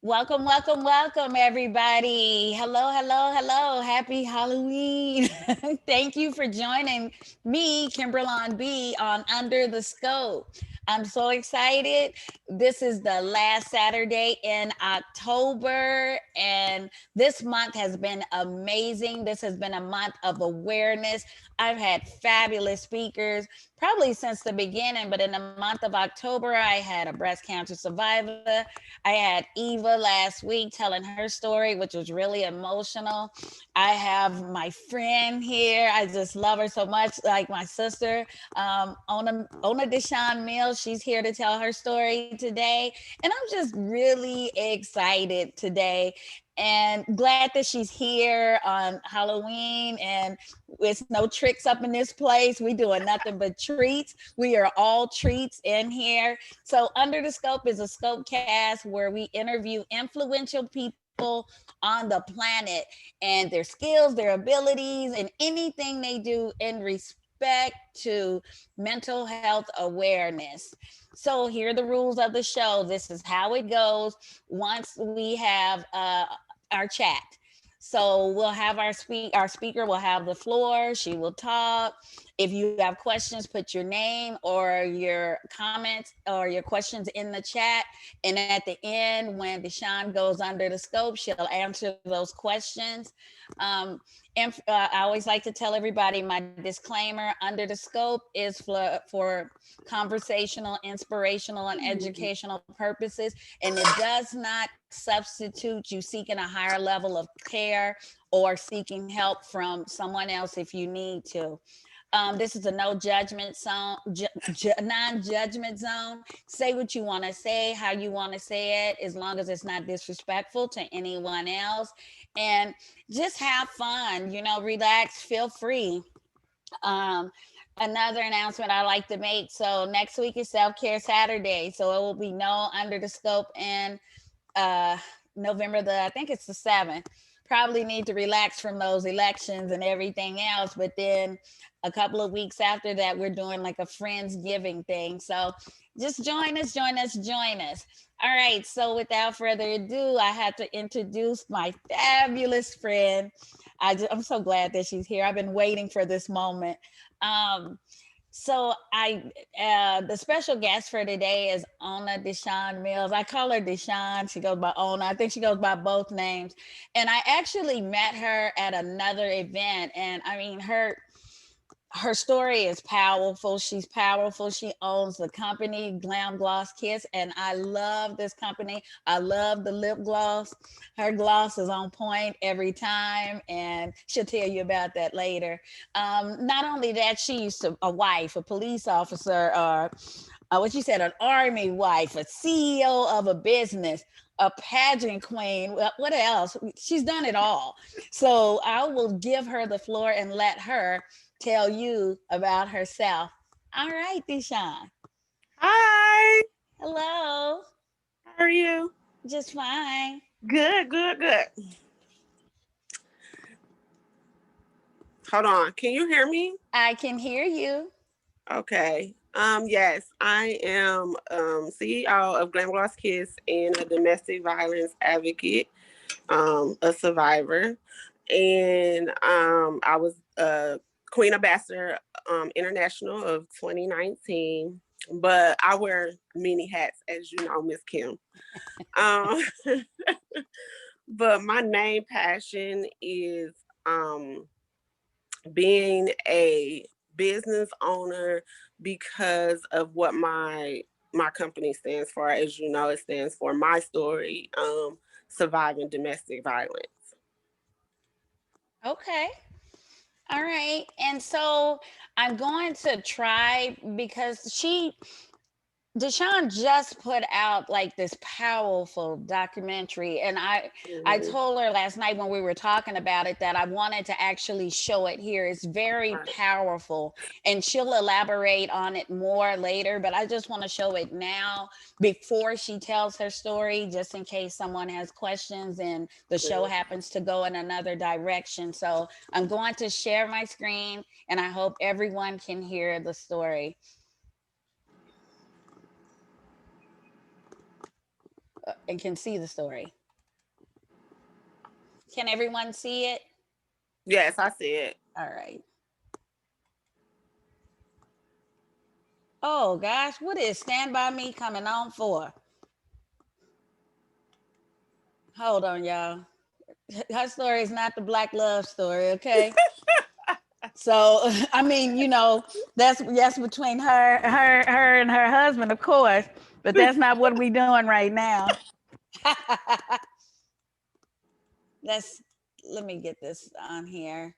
Welcome, welcome, welcome, everybody. Hello, hello, hello. Happy Halloween. Thank you for joining me, Kimberlon B, on Under the Scope. I'm so excited. This is the last Saturday in October, and this month has been amazing. This has been a month of awareness. I've had fabulous speakers, probably since the beginning, but in the month of October, I had a breast cancer survivor. I had Eva last week telling her story, which was really emotional. I have my friend here. I just love her so much, like my sister, Ona DeShawn Mils. She's here to tell her story today. And I'm just really excited today and glad that she's here on Halloween. And it's no tricks up in this place. We doing nothing but treats. We are all treats in here. So Under the Scope is a Scopecast where we interview influential people on the planet and their skills, their abilities, and anything they do in respect to mental health awareness. So here are the rules of the show. This is how it goes once we have our chat. So we'll have our speaker will have the floor. She will talk. If you have questions, put your name or your comments or your questions in the chat. And at the end, when Deshawn goes under the scope, she'll answer those questions. Um, and I always like to tell everybody my disclaimer: under the scope is for conversational, inspirational, and educational purposes, and it does not substitute you seeking a higher level of care or seeking help from someone else if you need to. This is a no judgment zone, non-judgment zone. Say what you want to say, how you want to say it, as long as it's not disrespectful to anyone else, and just have fun. Relax, feel free. Um, Another announcement I like to make. So next week is Self Care Saturday, so it will be no under the scope in uh November I think it's the 7th. Probably need to relax from those elections and everything else, but then a couple of weeks after that we're doing like a friendsgiving thing. So just join us, join us, join us. All right, so without further ado, I have to introduce my fabulous friend. I'm so glad that she's here. I've been waiting for this moment. um the special guest for today is Ona DeShawn Mils. I call her DeShawn. She goes by Ona. I think she goes by both names. And I actually met her at another event. And I mean, her story is powerful. She's powerful. She owns the company Glam Gloss Kiss, and I love this company. I love the lip gloss. Her gloss is on point every time, and she'll tell you about that later. Not only that, she used to a wife, a police officer, or what you said, an army wife, a CEO of a business, a pageant queen. What else? She's done it all. So I will give her the floor and let her tell you about herself. All right, Deshawn. Hi, Hello. how are you? Just fine. Good, good, good. Hold on. Can you hear me? I can hear you. Okay. Yes, I am CEO of Glam Gloss Kiss and a domestic violence advocate, a survivor. And I was Queen Ambassador International of 2019. But I wear many hats, as you know, Miss Kim. Um, but my main passion is um, being a business owner because of what my company stands for. As you know, it stands for My Story, Surviving Domestic Violence. Okay. All right. And so I'm going to try because Deshawn just put out like this powerful documentary, and I Mhm. told her last night when we were talking about it that I wanted to actually show it here. It's very Right. powerful, and she'll elaborate on it more later, but I just want to show it now before she tells her story, just in case someone has questions and the show Mhm. happens to go in another direction. So I'm going to share my screen, and I hope everyone can hear the story. and can see the story. Can everyone see it? Yes, I see it. All right. Oh gosh, what is Stand By Me coming on for? Hold on, y'all. Her story is not the black love story, okay? So I mean, that's between her and her husband, of course, but that's not what we doing right now. Let's let me get this on here.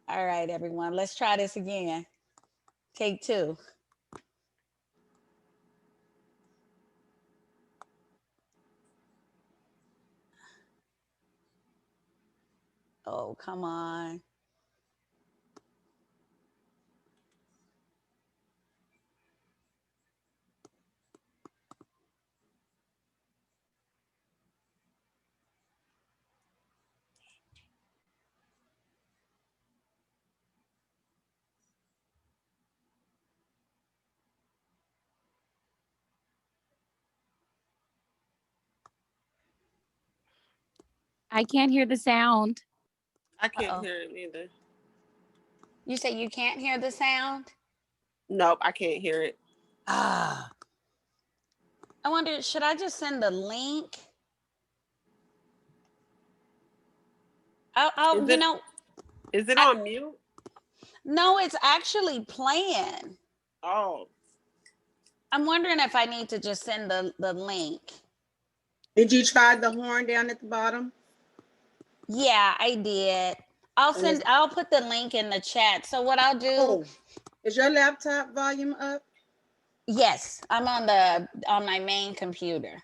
All right, everyone, let's try this again. Take two. Oh, come on. I can't hear the sound. I can't Uh-oh. hear it either. You say you can't hear the sound? Nope, I can't hear it. Ah. I wonder, should I just send the link? Is You it know, is it I, on mute? no, it's actually playing. Oh, I'm wondering if I need to just send the link. Did you try the horn down at the bottom? Yeah, I did. And it's I'll put the link in the chat. So what I'll do, oh, is your laptop volume up? yes, I'm on my main computer.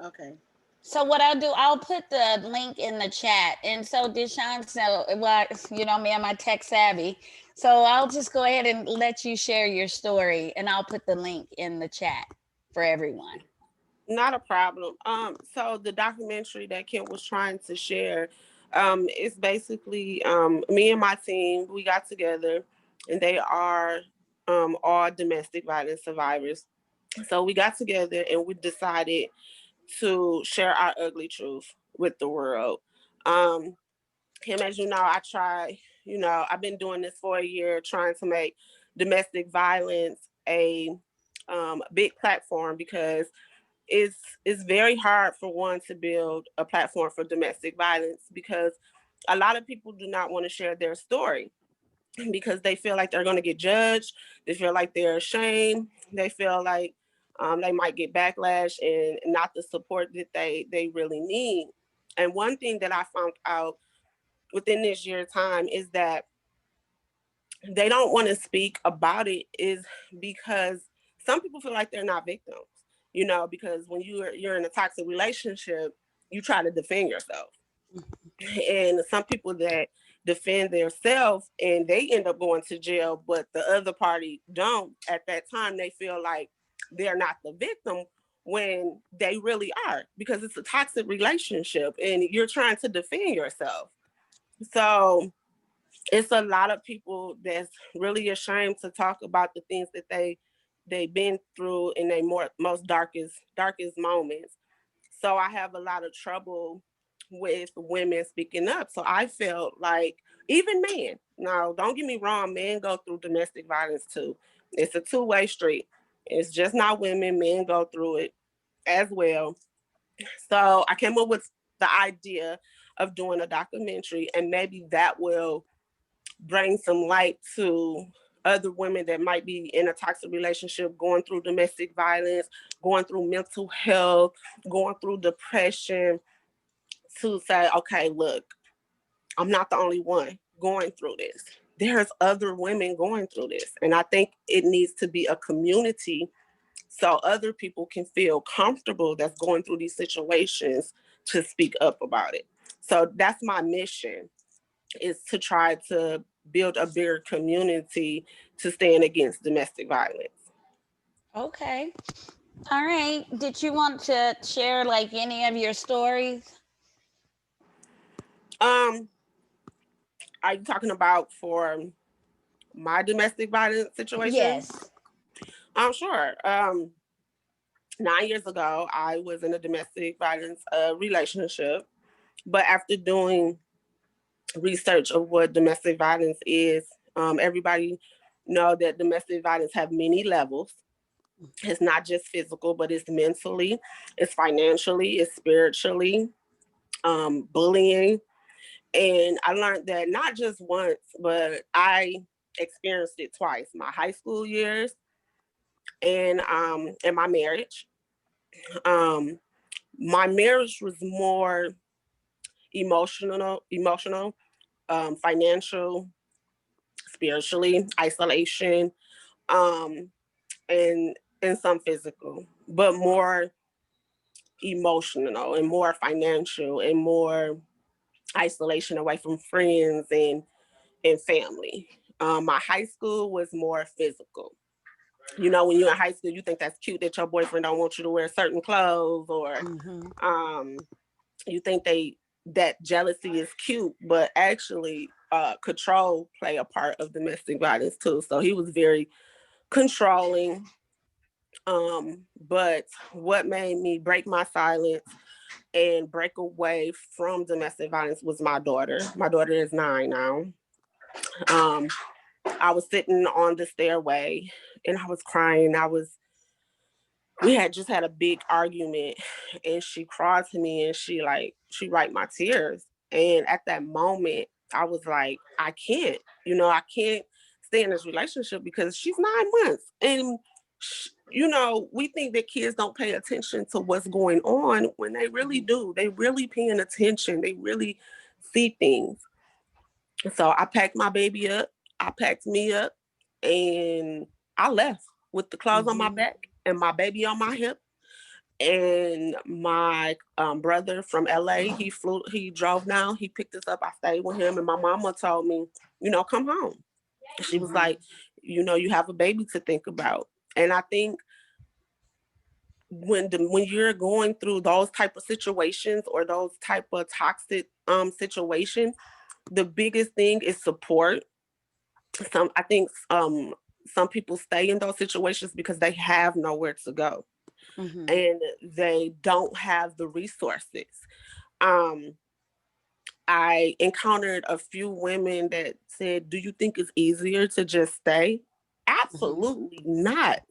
Okay. So what I'll do, I'll put the link in the chat. And so DeShawn, so well, me, I'm my tech savvy. So I'll just go ahead and let you share your story, and I'll put the link in the chat for everyone. not a problem. So the documentary that Kim was trying to share, is basically me and my team. We got together, and they are all domestic violence survivors. So we got together and we decided to share our ugly truth with the world. Kim, as you know, I've been doing this for a year, trying to make domestic violence a big platform, because it's very hard for one to build a platform for domestic violence, because a lot of people do not want to share their story because they feel like they're going to get judged. They feel like they're ashamed. They feel like they might get backlash and not the support that they really need. And one thing that I found out within this year's time is that they don't want to speak about it, is because some people feel like they're not victims, because when you're in a toxic relationship, you try to defend yourself. And some people that defend themselves and they end up going to jail, but the other party don't, at that time they feel like they're not the victim when they really are, because it's a toxic relationship and you're trying to defend yourself. So it's a lot of people that's really ashamed to talk about the things that they've been through in their most darkest moments. So I have a lot of trouble with women speaking up. So I felt like, even men, now don't get me wrong, men go through domestic violence too. It's a two-way street. It's just not women, men go through it as well. So I came up with the idea of doing a documentary, and maybe that will bring some light to other women that might be in a toxic relationship, going through domestic violence, going through mental health, going through depression, to say, okay, look, I'm not the only one going through this. There's other women going through this. And I think it needs to be a community so other people can feel comfortable that's going through these situations to speak up about it. So that's my mission, is to try to build a bigger community to stand against domestic violence. Okay. All right. Did you want to share like any of your stories? Um, are you talking about for my domestic violence situation? Yes. I'm sure. 9 years ago, I was in a domestic violence relationship. But after doing research of what domestic violence is, everybody know that domestic violence have many levels. It's not just physical, but it's mentally, it's financially, it's spiritually, bullying. And I learned that not just once, but I experienced it twice. My high school years and my marriage. Um, my marriage was more emotional, financial, spiritually, isolation, um, and some physical, but more emotional and more financial and more isolation away from friends and family. My high school was more physical. You know, when you're in high school, you think that's cute that your boyfriend don't want you to wear certain clothes, or Mm-hmm. um, you think that jealousy is cute, but actually control play a part of domestic violence too. So he was very controlling. But what made me break my silence and break away from domestic violence was my daughter. My daughter is 9 now. Um, I was sitting on the stairway and I was crying. We had just had a big argument, and she cried to me and she wiped my tears. And at that moment, I was like, I can't stay in this relationship because she's 9 months. And, we think that kids don't pay attention to what's going on when they really do. They really paying attention. They really see things. So I packed my baby up. I packed me up and I left with the clothes on my Mm-hmm. back and my baby on my hip. And my brother from LA, he drove down, he picked us up. I stayed with him, and my mama told me, come home. She was Mm-hmm. like, you have a baby to think about. And I think when you're going through those type of situations or those type of toxic situations, the biggest thing is support. I think some people stay in those situations because they have nowhere to go Mm-hmm. and they don't have the resources. Um, I encountered a few women that said, "Do you think it's easier to just stay?" Mm-hmm. Absolutely not.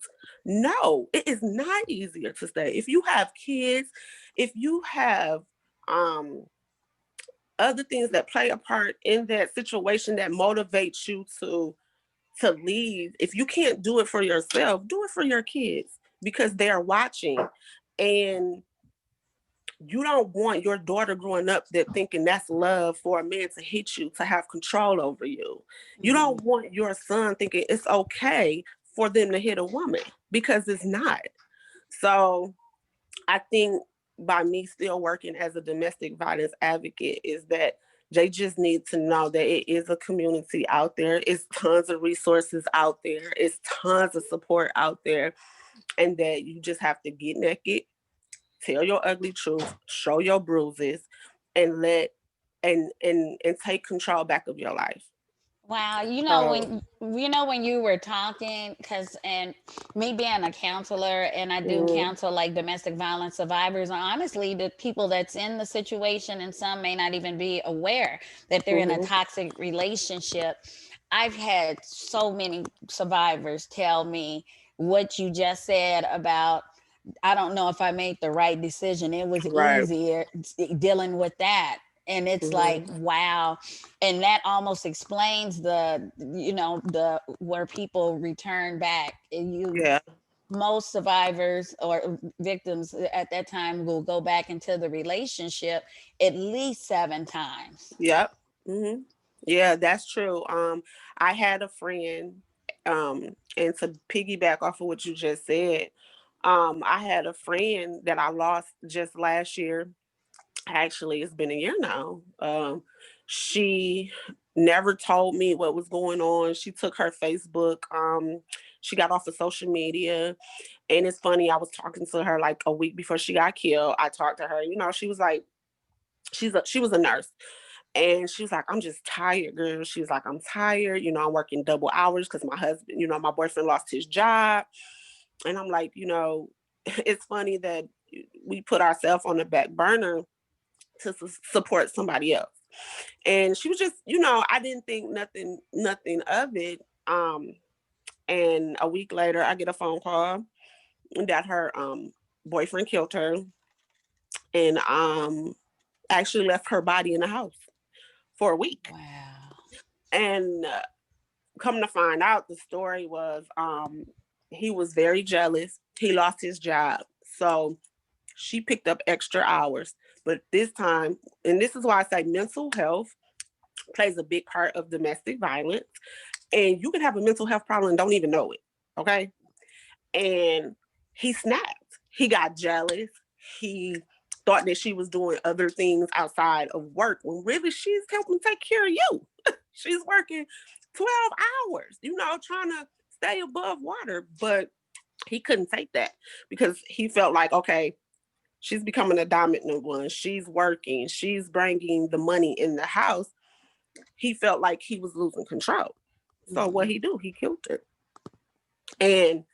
No, it is not easier to stay. If you have kids, if you have um, other things that play a part in that situation that motivates you to leave, if you can't do it for yourself, do it for your kids because they're watching. And you don't want your daughter growing up that thinking that's love for a man to hit you, to have control over you. You Mm-hmm. don't want your son thinking it's okay for them to hit a woman because it's not. So I think by me still working as a domestic violence advocate is that they just need to know that it is a community out there. It's tons of resources out there. It's tons of support out there. And that you just have to get naked, tell your ugly truth, show your bruises, and let and take control back of your life. Wow, So when you were talking, because and me being a counselor and I do mm, counsel like domestic violence survivors, and honestly, the people that's in the situation, and some may not even be aware that they're in a mhm, toxic relationship. I've had so many survivors tell me what you just said about, I don't know if I made the right decision. It was right. easier dealing with that. And it's like, Mhm, wow. And that almost explains the where people return back. And yeah. most survivors or victims at that time will go back into the relationship at least 7 times. Yep. Hmm. Yeah, that's true. I had a friend, and to piggyback off of what you just said, I had a friend that I lost just last year. Actually, it's been a year now. She never told me what was going on. She took her Facebook. She got off of social media, and it's funny. I was talking to her like a week before she got killed. I talked to her. She was like, she was a nurse, and she was like, "I'm just tired, girl." She was like, "I'm tired. I'm working double hours because my husband, my boyfriend lost his job." And I'm like, it's funny that we put ourselves on the back burner to support somebody else. And she was just, I didn't think nothing of it. And a week later, I get a phone call that her boyfriend killed her, and actually left her body in the house for a week. Wow. And come to find out, the story was he was very jealous. He lost his job, so she picked up extra hours. But this time, and this is why I say mental health plays a big part of domestic violence. And you can have a mental health problem and don't even know it. Okay. And he snapped. He got jealous. He thought that she was doing other things outside of work when really she's helping take care of you. She's working 12 hours, trying to stay above water. But he couldn't take that because he felt like, okay, she's becoming a dominant one. She's working. She's bringing the money in the house. He felt like he was losing control. So what he do? He killed her. And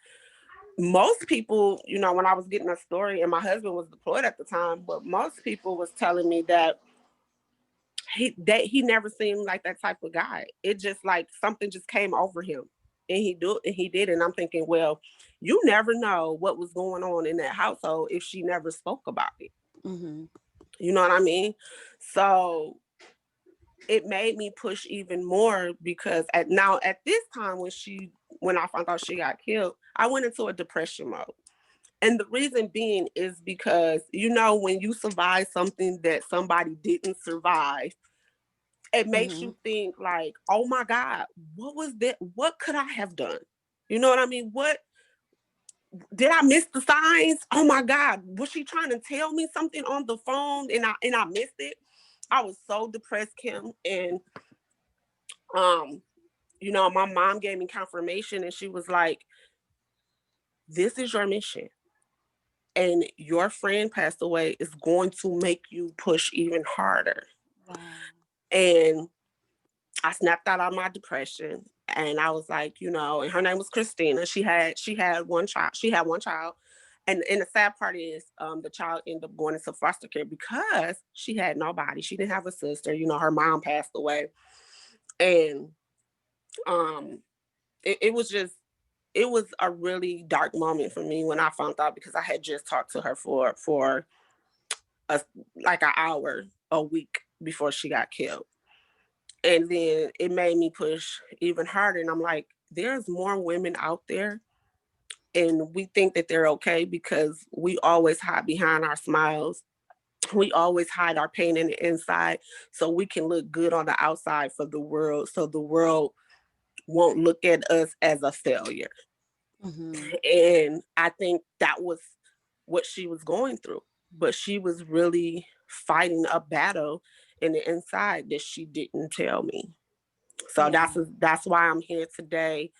most people, when I was getting a story, and my husband was deployed at the time, but most people was telling me that he never seemed like that type of guy. It just like something just came over him, and he did. And I'm thinking, well, you never know what was going on in that household if she never spoke about it. Mm-hmm. You know what I mean? So it made me push even more because at this time when I found out she got killed, I went into a depression mode. And the reason being is because, when you survive something that somebody didn't survive, it makes you think like, oh my God, what was that? What could I have done? You know what I mean? What did I miss the signs? Oh my God, was she trying to tell me something on the phone and I missed it? I was so depressed, Kim. And my mom gave me confirmation, and she was like, this is your mission. And your friend passed away is going to make you push even harder. Wow. And I snapped out of my depression, and I was like, and her name was Christina. She had one child. She had one child. And the sad part is the child ended up going into foster care because she had nobody. She didn't have a sister. Her mom passed away. And it was a really dark moment for me when I found out, because I had just talked to her for like an hour a week before she got killed. And then it made me push even harder. And I'm like, there's more women out there, and we think that they're okay because we always hide behind our smiles. We always hide our pain in the inside so we can look good on the outside for the world, so the world won't look at us as a failure. And I think that was what she was going through. But she was really fighting a battle in the inside that she didn't tell me. So that's why I'm here today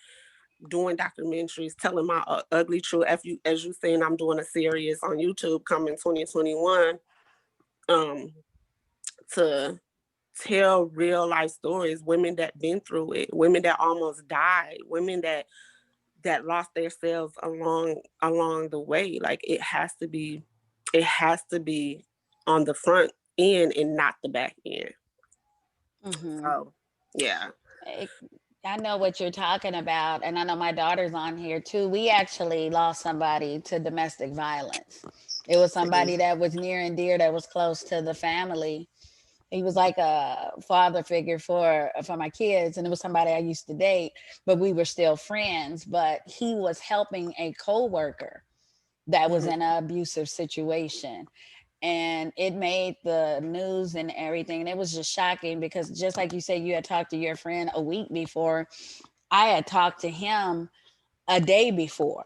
doing documentaries, telling my ugly truth. As you saying, I'm doing a series on YouTube coming 2021 to tell real life stories, women that been through it, women that almost died, women that lost themselves along the way. Like it has to be on the front end and not the back end. So yeah. I know what you're talking about, and I know my daughter's on here too. We actually lost somebody to domestic violence. It was somebody that was near and dear, that was close to the family. He was like a father figure for my kids, and it was somebody I used to date, but we were still friends. But he was helping a coworker that was in an abusive situation. And it made the news and everything. And it was just shocking because, just like you said, you had talked to your friend a week before. I had talked to him a day before.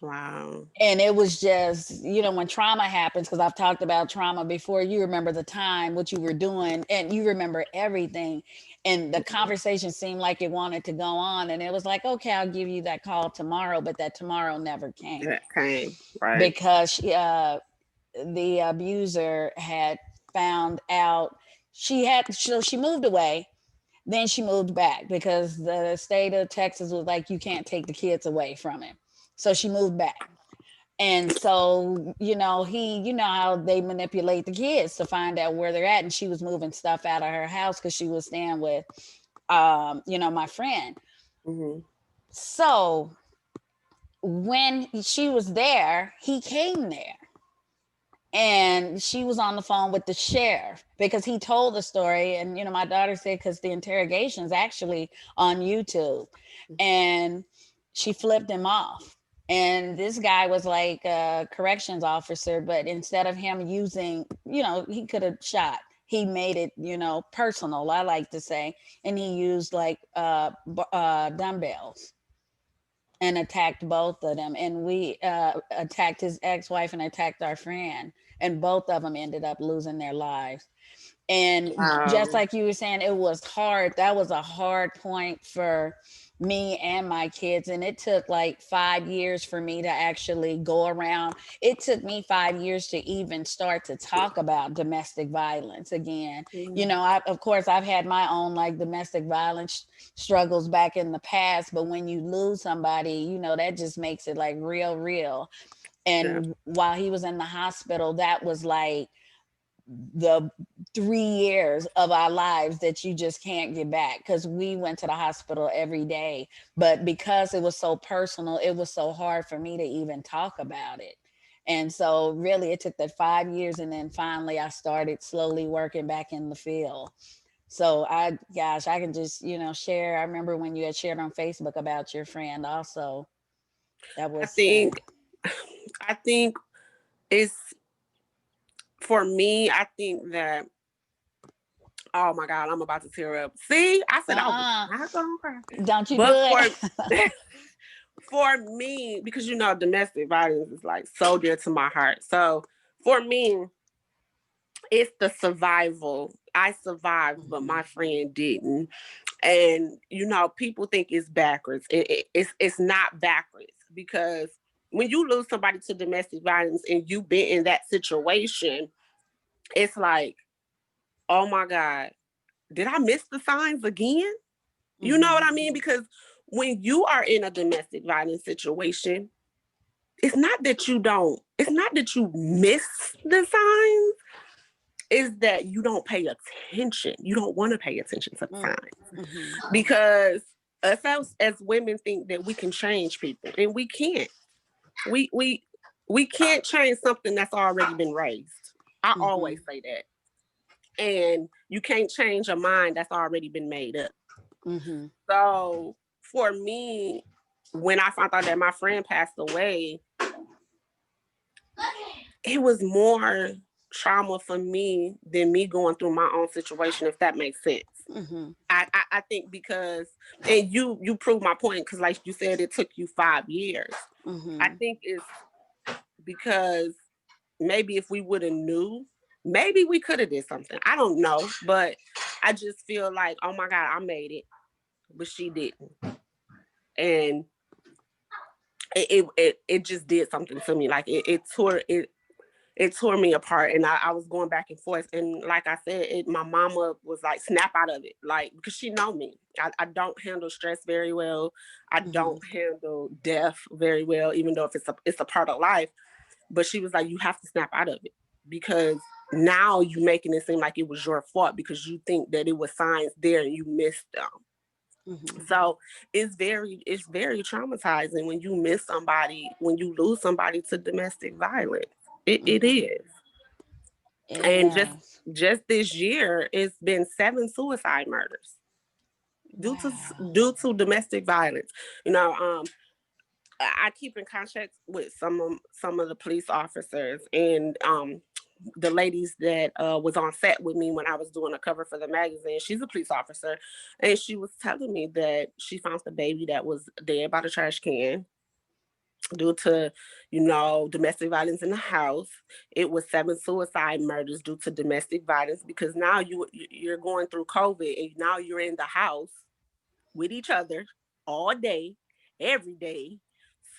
Wow. And it was just, when trauma happens, because I've talked about trauma before, you remember the time, what you were doing, and you remember everything. And the conversation seemed like it wanted to go on. And it was like, okay, I'll give you that call tomorrow. But that tomorrow never came. It came, right. Because the abuser had found out she moved away. Then she moved back because the state of Texas was like, you can't take the kids away from him. So she moved back. And so, you know how they manipulate the kids to find out where they're at. And she was moving stuff out of her house because she was staying with, my friend. Mm-hmm. So when she was there, he came there. And she was on the phone with the sheriff because he told the story. And, my daughter said, because the interrogation is actually on YouTube. And she flipped him off. And this guy was like a corrections officer, but instead of him using, he could have shot. He made it, personal, I like to say. And he used like dumbbells and attacked both of them. And we attacked his ex-wife and attacked our friend. And both of them ended up losing their lives. And just Wow. like you were saying, it was hard. That was a hard point for me and my kids. And it took like 5 years for me to actually go around. It took me 5 years to even start to talk about domestic violence again. Of course, I've had my own like domestic violence struggles back in the past, but when you lose somebody, that just makes it like real, real. Yeah. And while he was in the hospital, that was like the 3 years of our lives that you just can't get back, because we went to the hospital every day. But because it was so personal, it was so hard for me to even talk about it. And so really it took that 5 years, and then finally I started slowly working back in the field. So I can just, share. I remember when you had shared on Facebook about your friend also. That I was think I think it's for me, I think that, oh my God, I'm about to tear up. See, I said I was not gonna cry. Don't you But do it. for me, because domestic violence is like so dear to my heart. So for me, it's the survival. I survived, but my friend didn't. And people think it's backwards. It's not backwards, because when you lose somebody to domestic violence and you've been in that situation, it's like, oh my God, did I miss the signs again? You know what I mean? Because when you are in a domestic violence situation, it's not that you miss the signs, is that you don't pay attention. You don't want to pay attention to the signs. Because us as women think that we can change people, and we can't. We can't change something that's already been raised. I always say that. And you can't change a mind that's already been made up. So for me, when I found out that my friend passed away, it was more trauma for me than me going through my own situation, if that makes sense. I think because, and you proved my point, because like you said, it took you 5 years. I think it's because maybe if we would have knew, maybe we could have did something. I don't know, but I just feel like, oh my God, I made it, but she didn't. And it just did something to me. Like it tore me apart, and I was going back and forth. And like I said, my mama was like, snap out of it, like, because she know me. I don't handle stress very well. I don't handle death very well, even though if it's a part of life. But she was like, you have to snap out of it, because now you're making it seem like it was your fault because you think that it was signs there and you missed them. So it's very traumatizing when you miss somebody, when you lose somebody to domestic violence. It is. And just this year, it's been 7 suicide murders due to domestic violence. I keep in contact with some of the police officers, and the ladies that was on set with me when I was doing a cover for the magazine. She's a police officer, and she was telling me that she found the baby that was dead by the trash can due to, domestic violence in the house. It was 7 suicide murders due to domestic violence, because now you're going through COVID, and now you're in the house with each other all day, every day.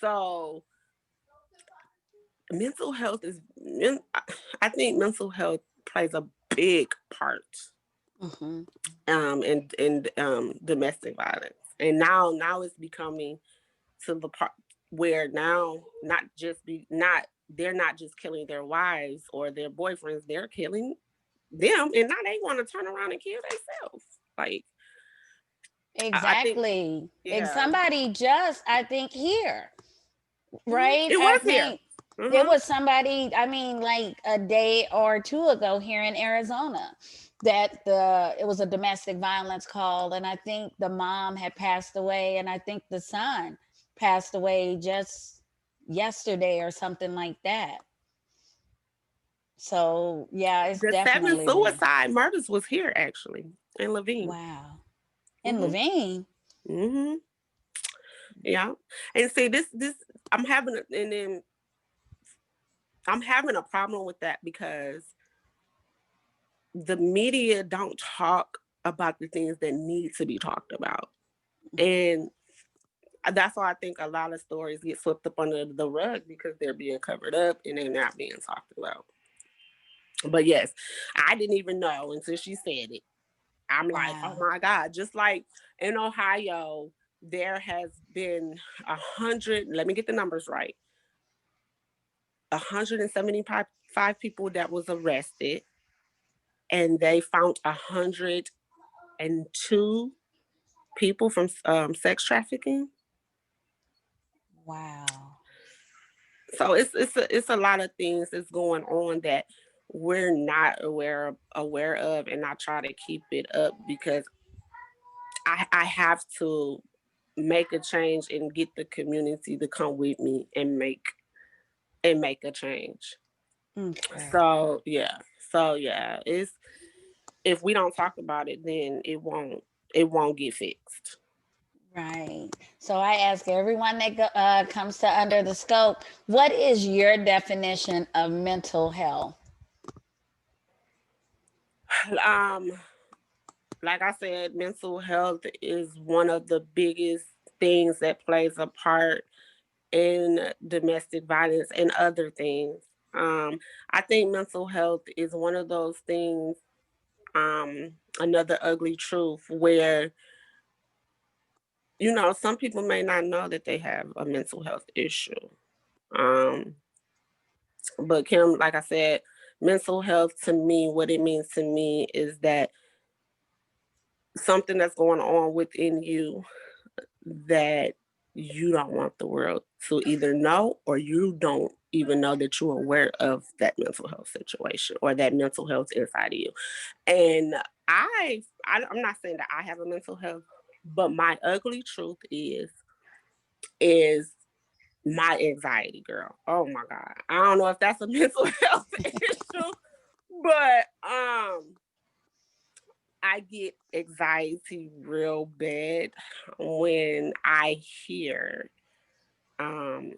So mental health I think mental health plays a big part in domestic violence. And now it's becoming to the part where now they're not just killing their wives or their boyfriends, they're killing them, and now they want to turn around and kill themselves. Like, I think, Exactly. yeah, Somebody just, I think, here, right? it I was here. think it Hmm. was somebody, I mean, like a day or two ago here in Arizona, that it was a domestic violence call, and I think the mom had passed away, and I think the son passed away just yesterday or something like that. So yeah, it's The 7 definitely there. suicide murders was here actually in Levine. Wow. In Hmm. Levine. Hmm. Yeah, and see this I'm having and then I'm having a problem with that because the media don't talk about the things that need to be talked about. And that's why I think a lot of stories get swept up under the rug because they're being covered up and they're not being talked about. But yes, I didn't even know until she said it. I'm like, oh Wow. my God. Just like in Ohio, there has been 100, let me get the numbers right, 175 people that was arrested, and they found 102 people from sex trafficking. Wow. So it's a lot of things that's going on that we're not aware of, and I try to keep it up because I have to make a change and get the community to come with me and make a change. Okay. So yeah, it's if we don't talk about it, then it won't get fixed. Right. So I ask everyone that comes to Under the Scope, what is your definition of mental health? Um, like I said, mental health is one of the biggest things that plays a part in domestic violence and other things. I think mental health is one of those things, another ugly truth where, some people may not know that they have a mental health issue. Um, but Kim, like I said, mental health to me, what it means to me is that something that's going on within you that you don't want the world to either know, or you don't even know that you're aware of that mental health situation or that mental health inside of you. And I'm not saying that I have a mental health, but my ugly truth is my anxiety, girl. Oh my God. I don't know if that's a mental health issue, but I get anxiety real bad when I hear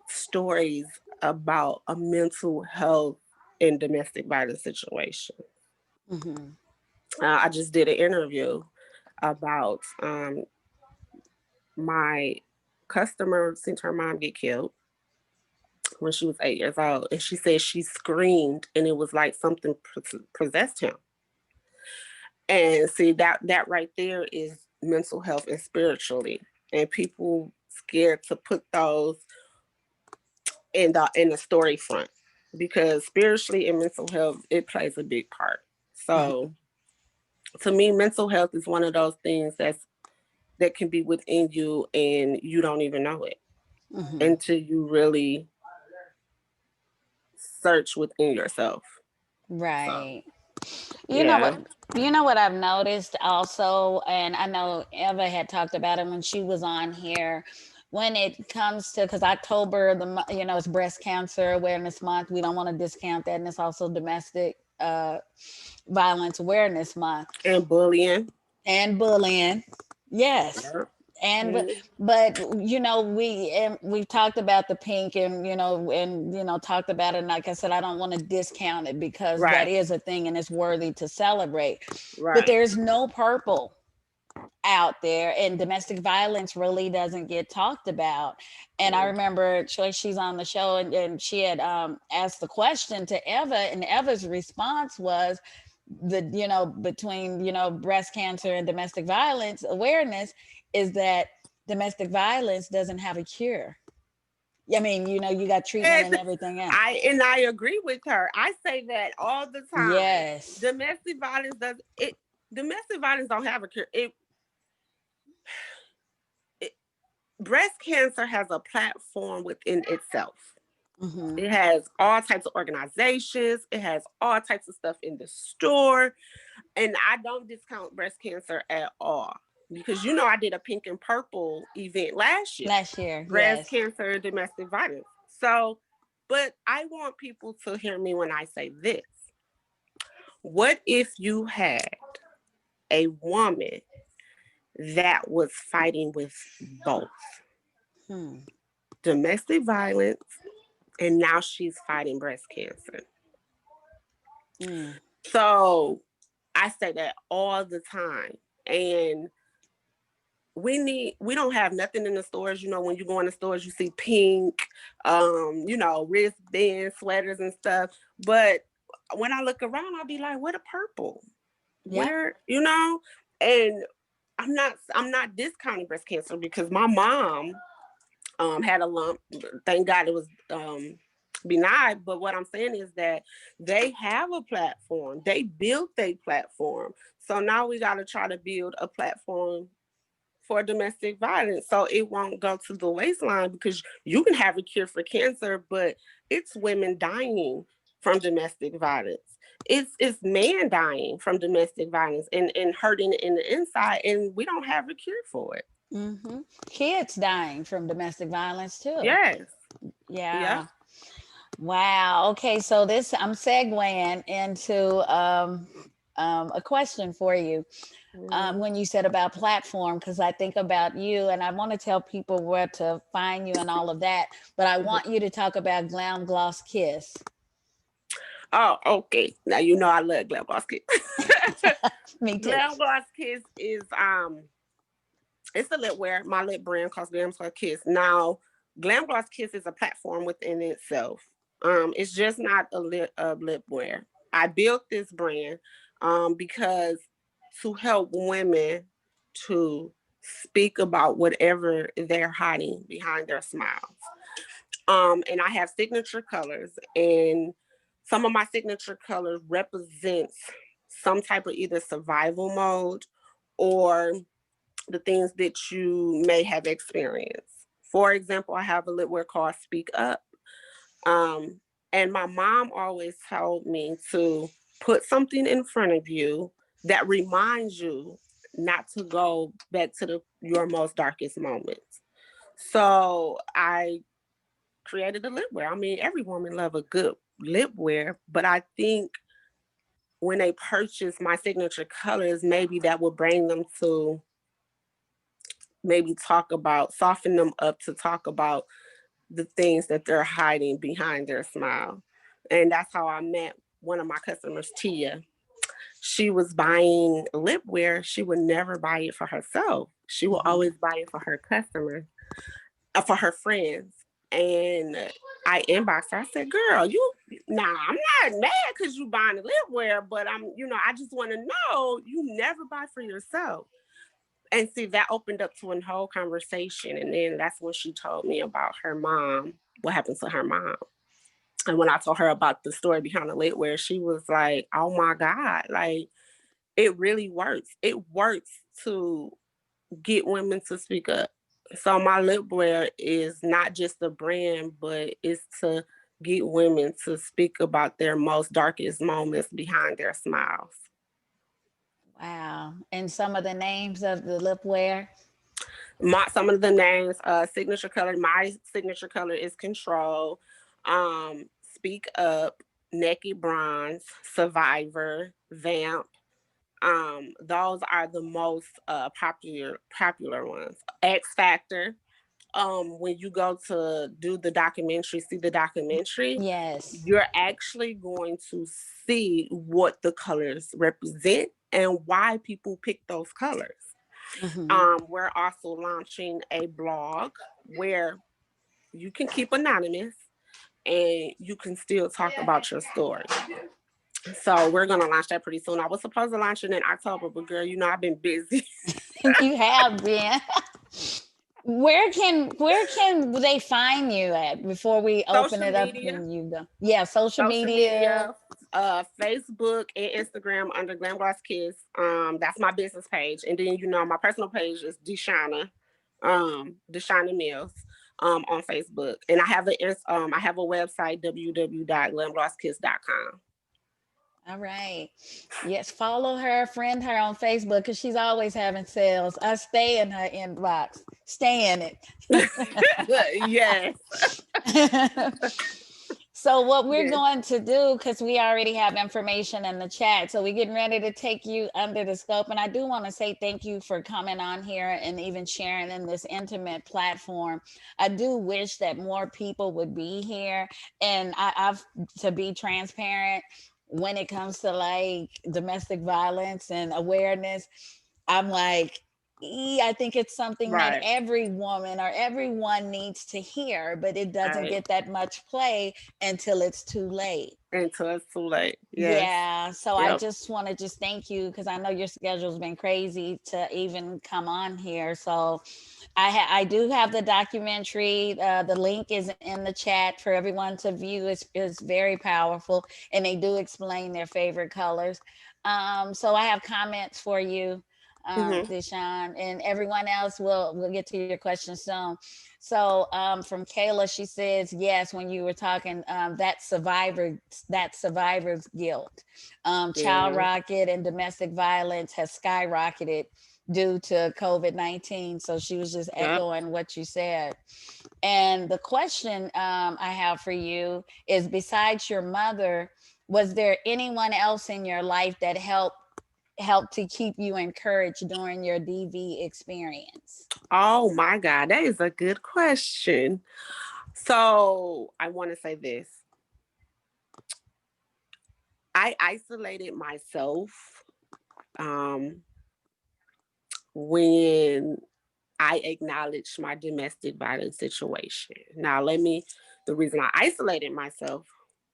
stories about a mental health and domestic violence situation. Mm-hmm. I just did an interview about my customer seen her mom get killed when she was 8 years old, and she said she screamed and it was like something possessed him. And see that right there is mental health and spiritually, and people scared to put those in the story front because spiritually and mental health it plays a big part. So to me, mental health is one of those things that can be within you and you don't even know it Mm-hmm. until you really search within yourself. So Right. You know yeah, what? You know what I've noticed also, and I know Eva had talked about it when she was on here. When it comes to, because October, it's Breast Cancer Awareness Month. We don't want to discount that, and it's also Domestic Violence Awareness Month and bullying. and bullying. Yes. Yeah. And Mhm. but we've talked about the pink, and talked about it, and like I said, I don't want to discount it because that Right, is a thing and it's worthy to celebrate, but right. there's no purple out there, and domestic violence really doesn't get talked about. And I Mm. remember she's on the show, and she had asked the question to Eva, and Eva's response was between breast cancer and domestic violence awareness is that domestic violence doesn't have a cure. I mean, you got treatment and everything else. I agree with her. I say that all the time. Yes. Domestic violence domestic violence don't have a cure. Breast cancer has a platform within itself. Mm-hmm. It has all types of organizations. It has all types of stuff in the store. And I don't discount breast cancer at all. Because I did a pink and purple event last year. Breast Yes. cancer, domestic violence. So, but I want people to hear me when I say this. What if you had a woman that was fighting with both domestic violence, and now she's fighting breast cancer? So I say that all the time. And we don't have nothing in the stores. When you go in the stores, you see pink, wristbands, sweaters and stuff. But when I look around, I'll be like, what a purple? Yeah. Where, and I'm not discounting breast cancer because my mom had a lump. Thank God it was benign. But what I'm saying is that they have a platform. They built a platform. So now we got to try to build a platform for domestic violence so it won't go to the waistline, because you can have a cure for cancer, but it's women dying from domestic violence. It's men dying from domestic violence and hurting in the inside, and we don't have a cure for it. Mm-hmm. Kids dying from domestic violence too. Yes. Yeah. Wow. Okay. So I'm segueing into a question for you. When you said about platform, because I think about you and I want to tell people where to find you and all of that, but I want you to talk about Glam Gloss Kiss. Oh, okay. Now I love Glam Gloss Kiss. Me too. Glam Gloss Kiss is it's a lip wear. My lip brand calls Glam Gloss Kiss. Now, Glam Gloss Kiss is a platform within itself. It's just not a lip wear. I built this brand because to help women to speak about whatever they're hiding behind their smiles. And I have signature colors, and some of my signature colors represents some type of either survival mode or the things that you may have experienced. For example, I have a lip wear called Speak Up. And my mom always told me to put something in front of you that reminds you not to go back to your most darkest moments. So I created a lip wear. I mean, every woman love a good lip wear, but I think when they purchase my signature colors, maybe that will bring them to maybe soften them up to talk about the things that they're hiding behind their smile. And that's how I met one of my customers, Tia. She was buying lip wear. She would never buy it for herself. She will always buy it for her customers, for her friends. And I inboxed her. I said, girl, I'm not mad because you buying the lip wear, but I just want to know you never buy for yourself. And see, that opened up to a whole conversation. And then that's when she told me about her mom, what happened to her mom. And when I told her about the story behind the lip wear, she was like, oh my God, like, it really works. It works to get women to speak up. So my lip wear is not just a brand, but it's to get women to speak about their most darkest moments behind their smiles. Wow. And some of the names of the lip wear? Some of the names, signature color. My signature color is Control, Speak Up, Naked Bronze, Survivor, Vamp. Those are the most popular ones. X Factor. When you go to do the documentary, see the documentary, yes, you're actually going to see what the colors represent and why people pick those colors. We're also launching a blog where you can keep anonymous and you can still talk about your story. So we're going to launch that pretty soon. I was supposed to launch it in October, but girl, I've been busy. you have been. where can they find you at before we open Social it up media, and you go? Yeah, social social media. media, Facebook and Instagram under Glam Gloss Kiss. That's my business page, and then my personal page is DeShawn Mils, on Facebook, and I have a website www.glamglosskiss.com. All right. Yes, follow her, friend her on Facebook because she's always having sales. I stay in her inbox. Stay in Yes. it. So what we're Yes. going to do, because we already have information in the chat, so we're getting ready to take you under the scope. And I do want to say thank you for coming on here and even sharing in this intimate platform. I do wish that more people would be here. And I've to be transparent, when it comes to like domestic violence and awareness, I'm like, I think it's something that Right. every woman or everyone needs to hear, but it doesn't Right. get that much play until it's too late. Until it's too late. Yes. Yeah, so I Yep. just want to just thank you because I know your schedule's been crazy to even come on here. So I do have the documentary. The link is in the chat for everyone to view. It's very powerful, and they do explain their favorite colors. So I have comments for you, Hmm. Deshawn, and everyone else. We'll get to your questions soon. So from Kayla, she says yes. When you were talking, that survivor's guilt, child Yeah. rocket and domestic violence has skyrocketed due to COVID-19. So she was just Yep. echoing what you said. And the question I have for you is, besides your mother, was there anyone else in your life that helped to keep you encouraged during your DV experience? Oh my God, that is a good question. So I want to say this. I isolated myself um, when I acknowledged my domestic violence situation. Now, the reason I isolated myself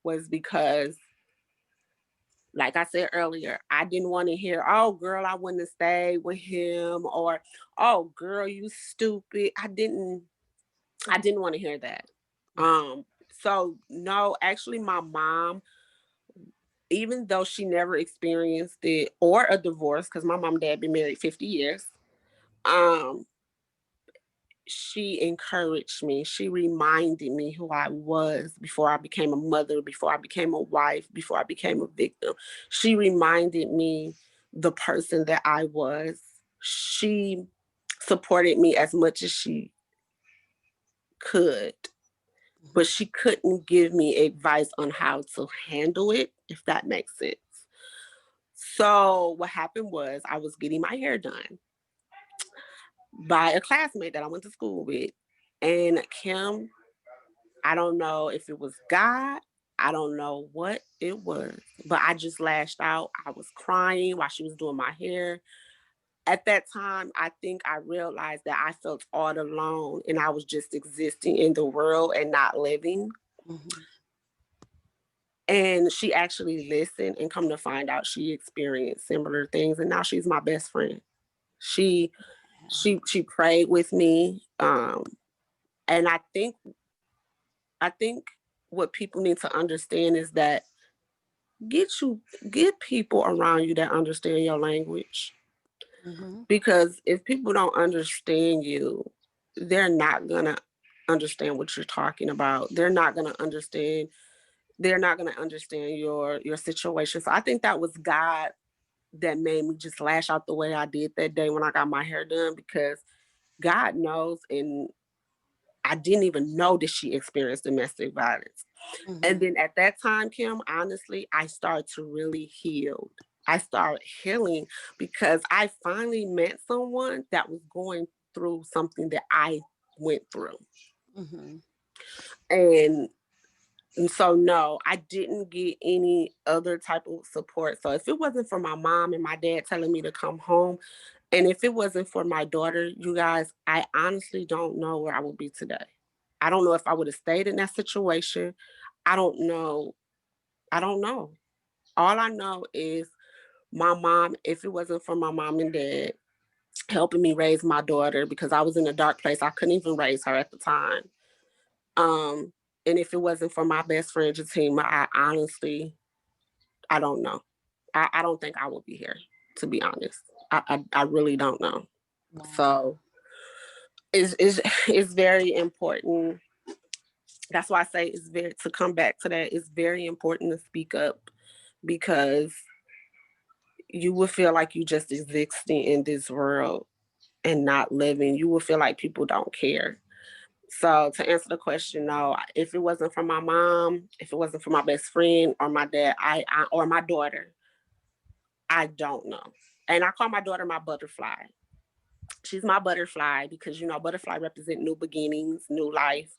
was because, like I said earlier, I didn't want to hear, oh, girl, I wouldn't have stayed with him, or, oh, girl, you stupid. I didn't want to hear that. Um, so no, actually my mom, even though she never experienced it or a divorce, because my mom and dad been married 50 years, um, she encouraged me. She reminded me who I was before I became a mother, before I became a wife, before I became a victim. She reminded me the person that I was. She supported me as much as she could, but she couldn't give me advice on how to handle it, if that makes sense. So what happened was I was getting my hair done by a classmate that I went to school with. And Kim, I don't know if it was God, I don't know what it was, but I just lashed out. I was crying while she was doing my hair. At that time, I think I realized that I felt all alone and I was just existing in the world and not living. Mhm. And she actually listened, and come to find out she experienced similar things, and now she's my best friend. She she prayed with me. And I think what people need to understand is that get you get people around you that understand your language. Mhm. Because if people don't understand you, they're not gonna understand what you're talking about. They're not gonna understand your situation. So I think that was God that made me just lash out the way I did that day when I got my hair done, because God knows, and I didn't even know that she experienced domestic violence. And Mhm. then at that time, Kim, honestly, I started to really heal. I started healing because I finally met someone that was going through something that I went through. Mhm. And so no, I didn't get any other type of support. So if it wasn't for my mom and my dad telling me to come home, and if it wasn't for my daughter, you guys, I honestly don't know where I would be today. I don't know if I would have stayed in that situation. I don't know. I don't know. All I know is my mom, if it wasn't for my mom and dad, helping me raise my daughter because I was in a dark place. I couldn't even raise her at the time. And if it wasn't for my best friend, Jatima, I honestly, I don't know. I don't think I would be here, to be honest. I really don't know. Wow. So it's very important. That's why I say to come back to that, it's very important to speak up because you will feel like you just existing in this world and not living. You will feel like people don't care. So to answer the question, no, if it wasn't for my mom, if it wasn't for my best friend or my dad, I or my daughter, I don't know. And I call my daughter my butterfly. She's my butterfly because, butterfly represent new beginnings, new life.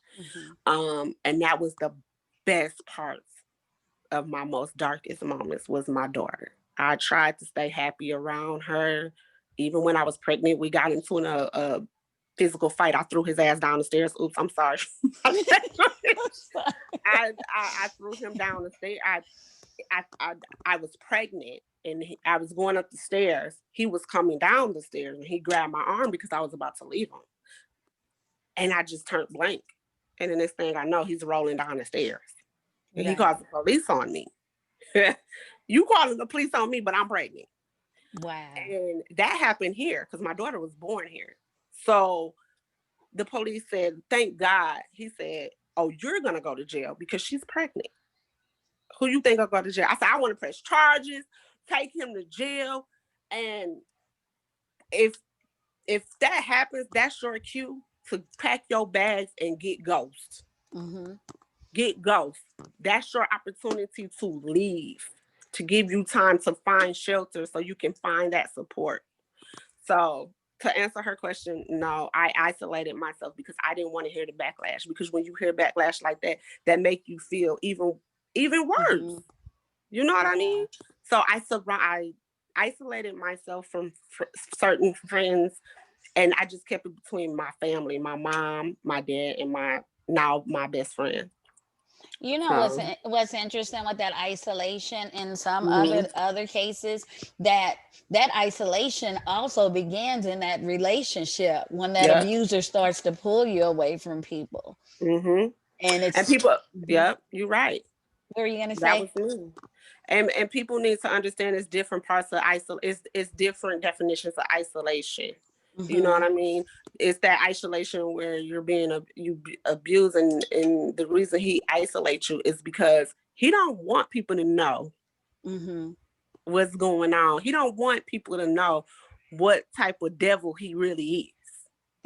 And that was the best parts of my most darkest moments was my daughter. I tried to stay happy around her. Even when I was pregnant, we got into a physical fight. I threw his ass down the stairs. Oops, I'm sorry. I threw him down the stairs. I was pregnant and I was going up the stairs. He was coming down the stairs and he grabbed my arm because I was about to leave him. And I just turned blank. And the next thing I know, he's rolling down the stairs. And he calls the police on me. You calling the police on me, but I'm pregnant. Wow. And that happened here because my daughter was born here. So the police said, thank God. He said, oh, you're going to go to jail because she's pregnant. Who you think will go to jail? I said, I want to press charges, take him to jail. And if that happens, that's your cue to pack your bags and get ghost. Get ghost. That's your opportunity to leave, to give you time to find shelter so you can find that support. So to answer her question, no, I isolated myself because I didn't want to hear the backlash. Because when you hear backlash like that, that make you feel even worse. You know what I mean? So I isolated myself from certain friends, and I just kept it between my family, my mom, my dad, and my best friend. You know what's interesting with that isolation in some other cases, that isolation also begins in that relationship when that abuser starts to pull you away from people. And people, you're right. What were you gonna say? That was me. And people need to understand it's different parts of it's different definitions of isolation. You know what I mean? It's that isolation where you're being abused, and the reason he isolates you is because he don't want people to know what's going on. He don't want people to know what type of devil he really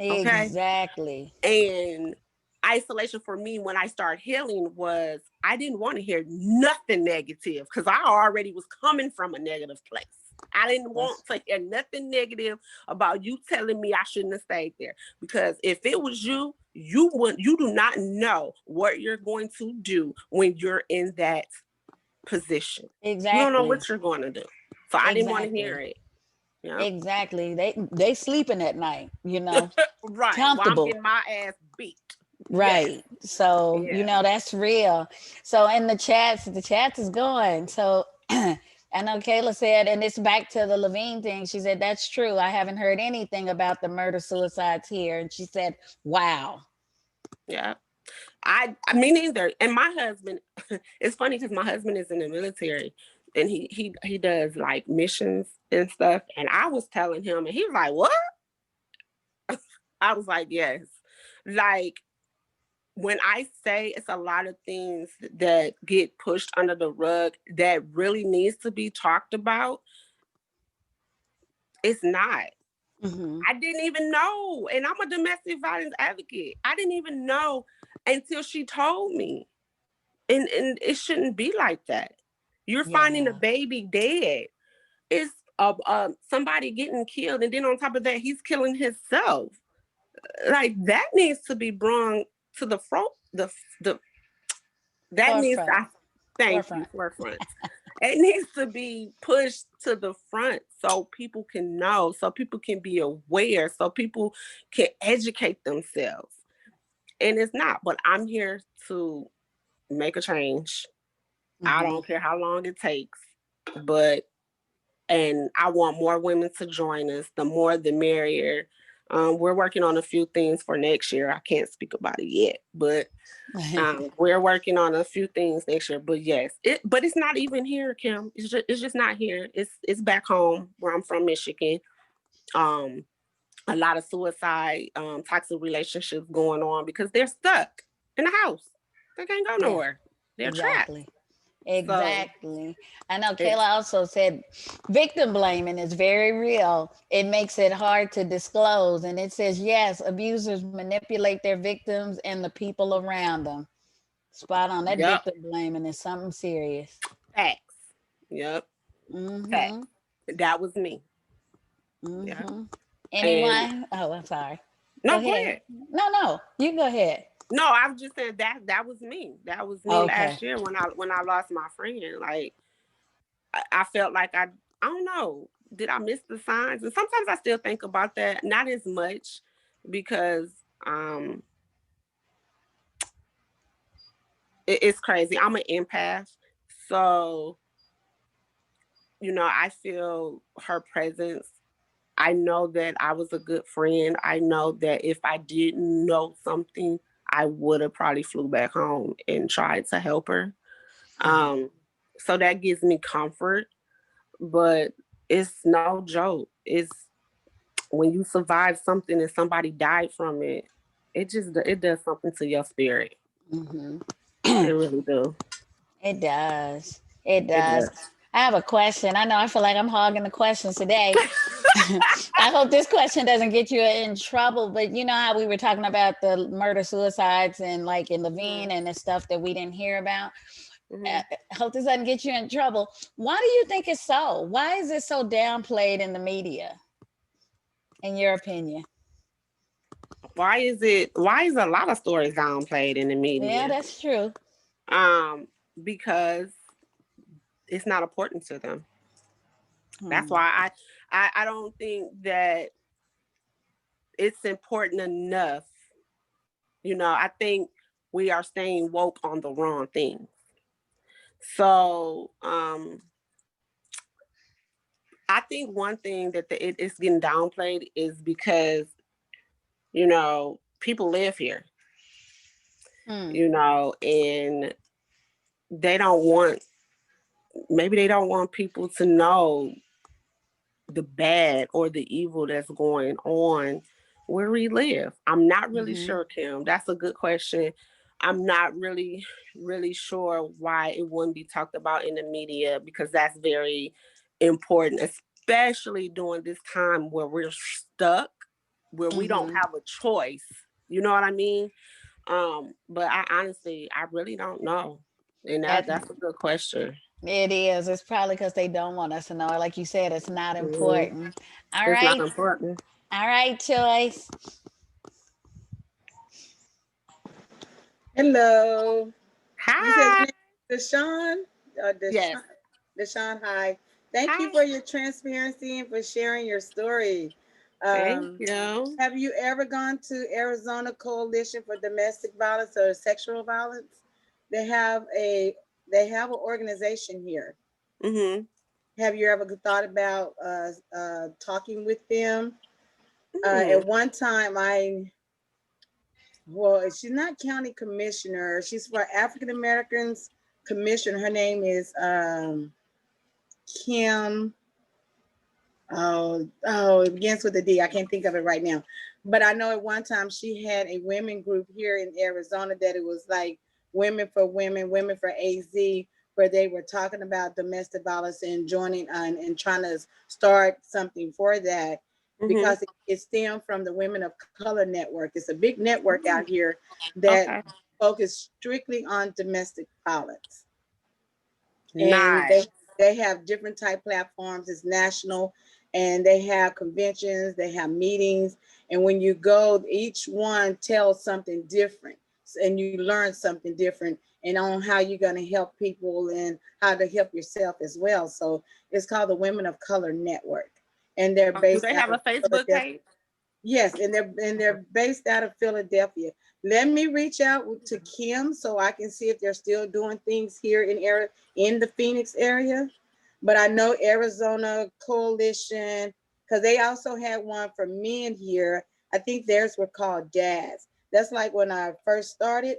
is. Okay? Exactly. And isolation for me when I started healing was I didn't want to hear nothing negative because I already was coming from a negative place. I didn't want to hear nothing negative about you telling me I shouldn't have stayed there. Because if it was you do not know what you're going to do when you're in that position. Exactly. You don't know what you're going to do. So I didn't want to hear it. Yeah. Exactly. They sleeping at night, right. Comfortable. While I'm getting my ass beat. Right. Yes. So, that's real. So in the chats is going. So I know Kayla said, and it's back to the Levine thing. She said, that's true. I haven't heard anything about the murder-suicides here. And she said, wow. Yeah. I mean, neither. And my husband, it's funny because my husband is in the military and he does like missions and stuff. And I was telling him and he was like, what? I was like, yes. Like, when I say it's a lot of things that get pushed under the rug that really needs to be talked about, it's not. I didn't even know. And I'm a domestic violence advocate. I didn't even know until she told me. And it shouldn't be like that. You're finding a baby dead. It's somebody getting killed. And then on top of that, he's killing himself. Like that needs to be brought to the front. Forefront. It needs to be pushed to the front so people can know, so people can be aware, so people can educate themselves. And it's not, but I'm here to make a change. I don't care how long it takes, but And I want more women to join us. The more, the merrier. We're working on a few things for next year. I can't speak about it yet, but we're working on a few things next year. But yes, but it's not even here, Kim. It's just not here. It's back home where I'm from, Michigan. A lot of suicide, toxic relationships going on because they're stuck in the house. They can't go Yeah, nowhere. They're trapped. exactly. So Exactly. I know it's Kayla also said victim blaming is very real. It makes it hard to disclose. And it says, yes, abusers manipulate their victims and the people around them. Spot on. That yep, victim blaming is something serious. facts. Yep, Mm-hmm. facts. That was me. Yeah. Mm-hmm. And Anyone? Oh, I'm sorry. Go no, go ahead. ahead. No, you go ahead. No, I was just saying that was me. That was me Okay. last year when I lost my friend. Like I felt like I don't know. Did I miss the signs? And sometimes I still think about that. Not as much because um it's crazy. I'm an empath. So, I feel her presence. I know that I was a good friend. I know that if I didn't know something, I would have probably flew back home and tried to help her. Um, so that gives me comfort, but it's no joke. It's when you survive something and somebody died from it, it does something to your spirit. Mm-hmm. It really do. It does. It It does. does. I have a question. I know I feel like I'm hogging the questions today. I hope this question doesn't get you in trouble, but you know how we were talking about the murder suicides and like in Levine and the stuff that we didn't hear about. Mm-hmm. I hope this doesn't get you in trouble. Why do you think it's so? Why is it so downplayed in the media, in your opinion? Why is a lot of stories downplayed in the Yeah, media? that's true. Because it's not important to them. That's Hmm. why I don't think that it's important enough. I think we are staying woke on the wrong thing. So I think one thing that it's getting downplayed is because people live here, Hmm. and they don't want maybe they don't want people to know the bad or the evil that's going on where we live. I'm not really Hmm. sure, Kim. That's a good question. I'm not really sure why it wouldn't be talked about in the media because that's very important, especially during this time where we're stuck, where we don't Hmm. have a choice. You know what I mean? But I really don't know. And That that's a good question. it is. It's probably because they don't want us to know. Like you said, it's not Mhm. important. All It's not right. important. All right, Choice. Hello. You said your Hi. name is DeShawn? Yes. DeShawn, hi. Thank you Hi. for your transparency and for sharing your story. Thank Um, you. have you ever gone to Arizona Coalition for Domestic Violence or Sexual Violence? They have a they have an organization here. Mm-hmm. Have you ever thought about talking with them? Mm. At one time, well, she's not county commissioner. She's for African Americans commissioner. Her name is Kim. Oh, it begins with a D. I can't think of it right now. But I know at one time she had a women group here in Arizona that it was like Women for Women, Women for AZ, where they were talking about domestic violence and joining and trying to start something for that Mm-hmm. because it stemmed from the Women of Color Network. It's a big network out Mm. here that Okay. focus strictly on domestic violence, and Nice. they have different type platforms. It's national, and they have conventions, they have meetings, and when you go, each one tells something different, and you learn something different, and on how you're going to help people and how to help yourself as well. So it's called the Women of Color Network, and they're Do based they out have of a Facebook Philadelphia. page? Yes, and they're based out of Philadelphia. Let me reach out to Kim so I can see if they're still doing things here in the Phoenix area. But I know Arizona Coalition, because they also had one for men here. I think theirs were called Jazz. That's like when I first started,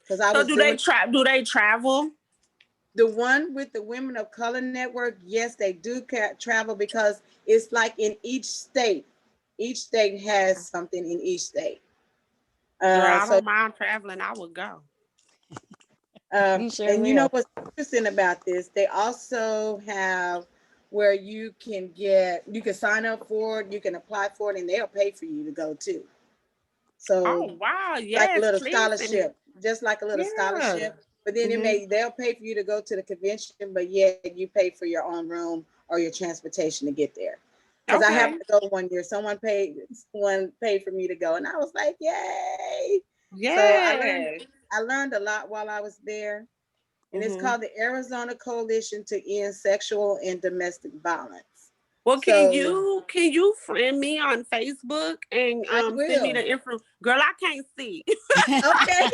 because I So was doing do they travel? the one with the Women of Color Network. Yes, they do travel because it's like in each state. Each state has something in each state. Girl, I So don't mind traveling. I would go. You sure and you know will. what's interesting about this? They also have where you can sign up for it, you can apply for it, and they'll pay for you to go too. So Oh wow, like a yes, little please send me. scholarship, just like a little Yeah. scholarship. But then they'll pay for you to go to the convention, but yet you pay for your own room or your transportation to get there. Because I Okay. happened to go one year. Someone paid for me to go, and I was like, yay. So Yes. I learned a lot while I was there. And it's Mm-hmm. called the Arizona Coalition to End Sexual and Domestic Violence. Well, So can you friend me on Facebook and I send me will. the info? Girl, I can't see. Okay.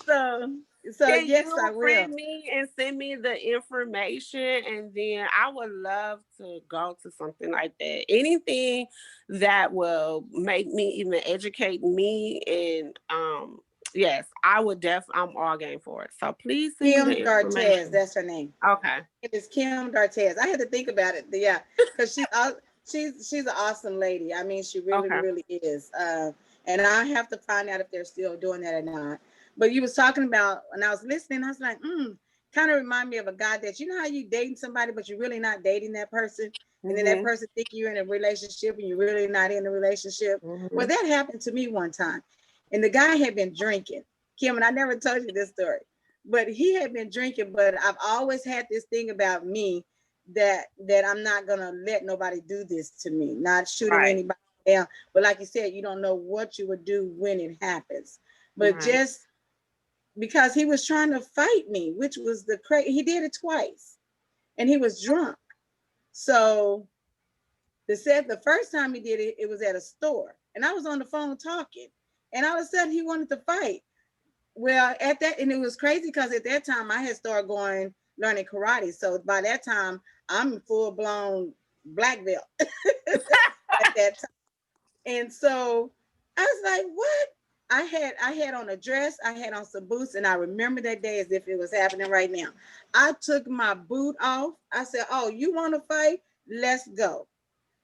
so Can yes, you I will. friend me and send me the information? And then I would love to go to something like that. Anything that will make me even educate me. And yes, I would I'm all game for it. So please send me the Kim Dartez, information. that's her name. Okay. It is Kim Dartez. I had to think about it. Yeah, because she's an awesome lady. I mean, she really, Okay. really is. And I have to find out if they're still doing that or not. But you was talking about, when I was listening, I was like, kind of remind me of a guy that, you know how you dating somebody, but you're really not dating that person. And then that Mm-hmm. person think you're in a relationship and you're really not in a relationship. Mm-hmm. Well, that happened to me one time. And the guy had been drinking. Kim, and I never told you this story, but he had been drinking. But I've always had this thing about me that I'm not gonna let nobody do this to me, not shooting Right. anybody down. But like you said, you don't know what you would do when it happens. But Right. just because he was trying to fight me, which was he did it twice, and he was drunk. So they said the first time he did it, it was at a store, and I was on the phone talking, and all of a sudden he wanted to fight. Well, at that, and it was crazy because at that time I had started learning karate. So by that time, I'm full blown black belt at that time. And so I was like, what? I had on a dress, I had on some boots, and I remember that day as if it was happening right now. I took my boot off. I said, oh, you want to fight? Let's go.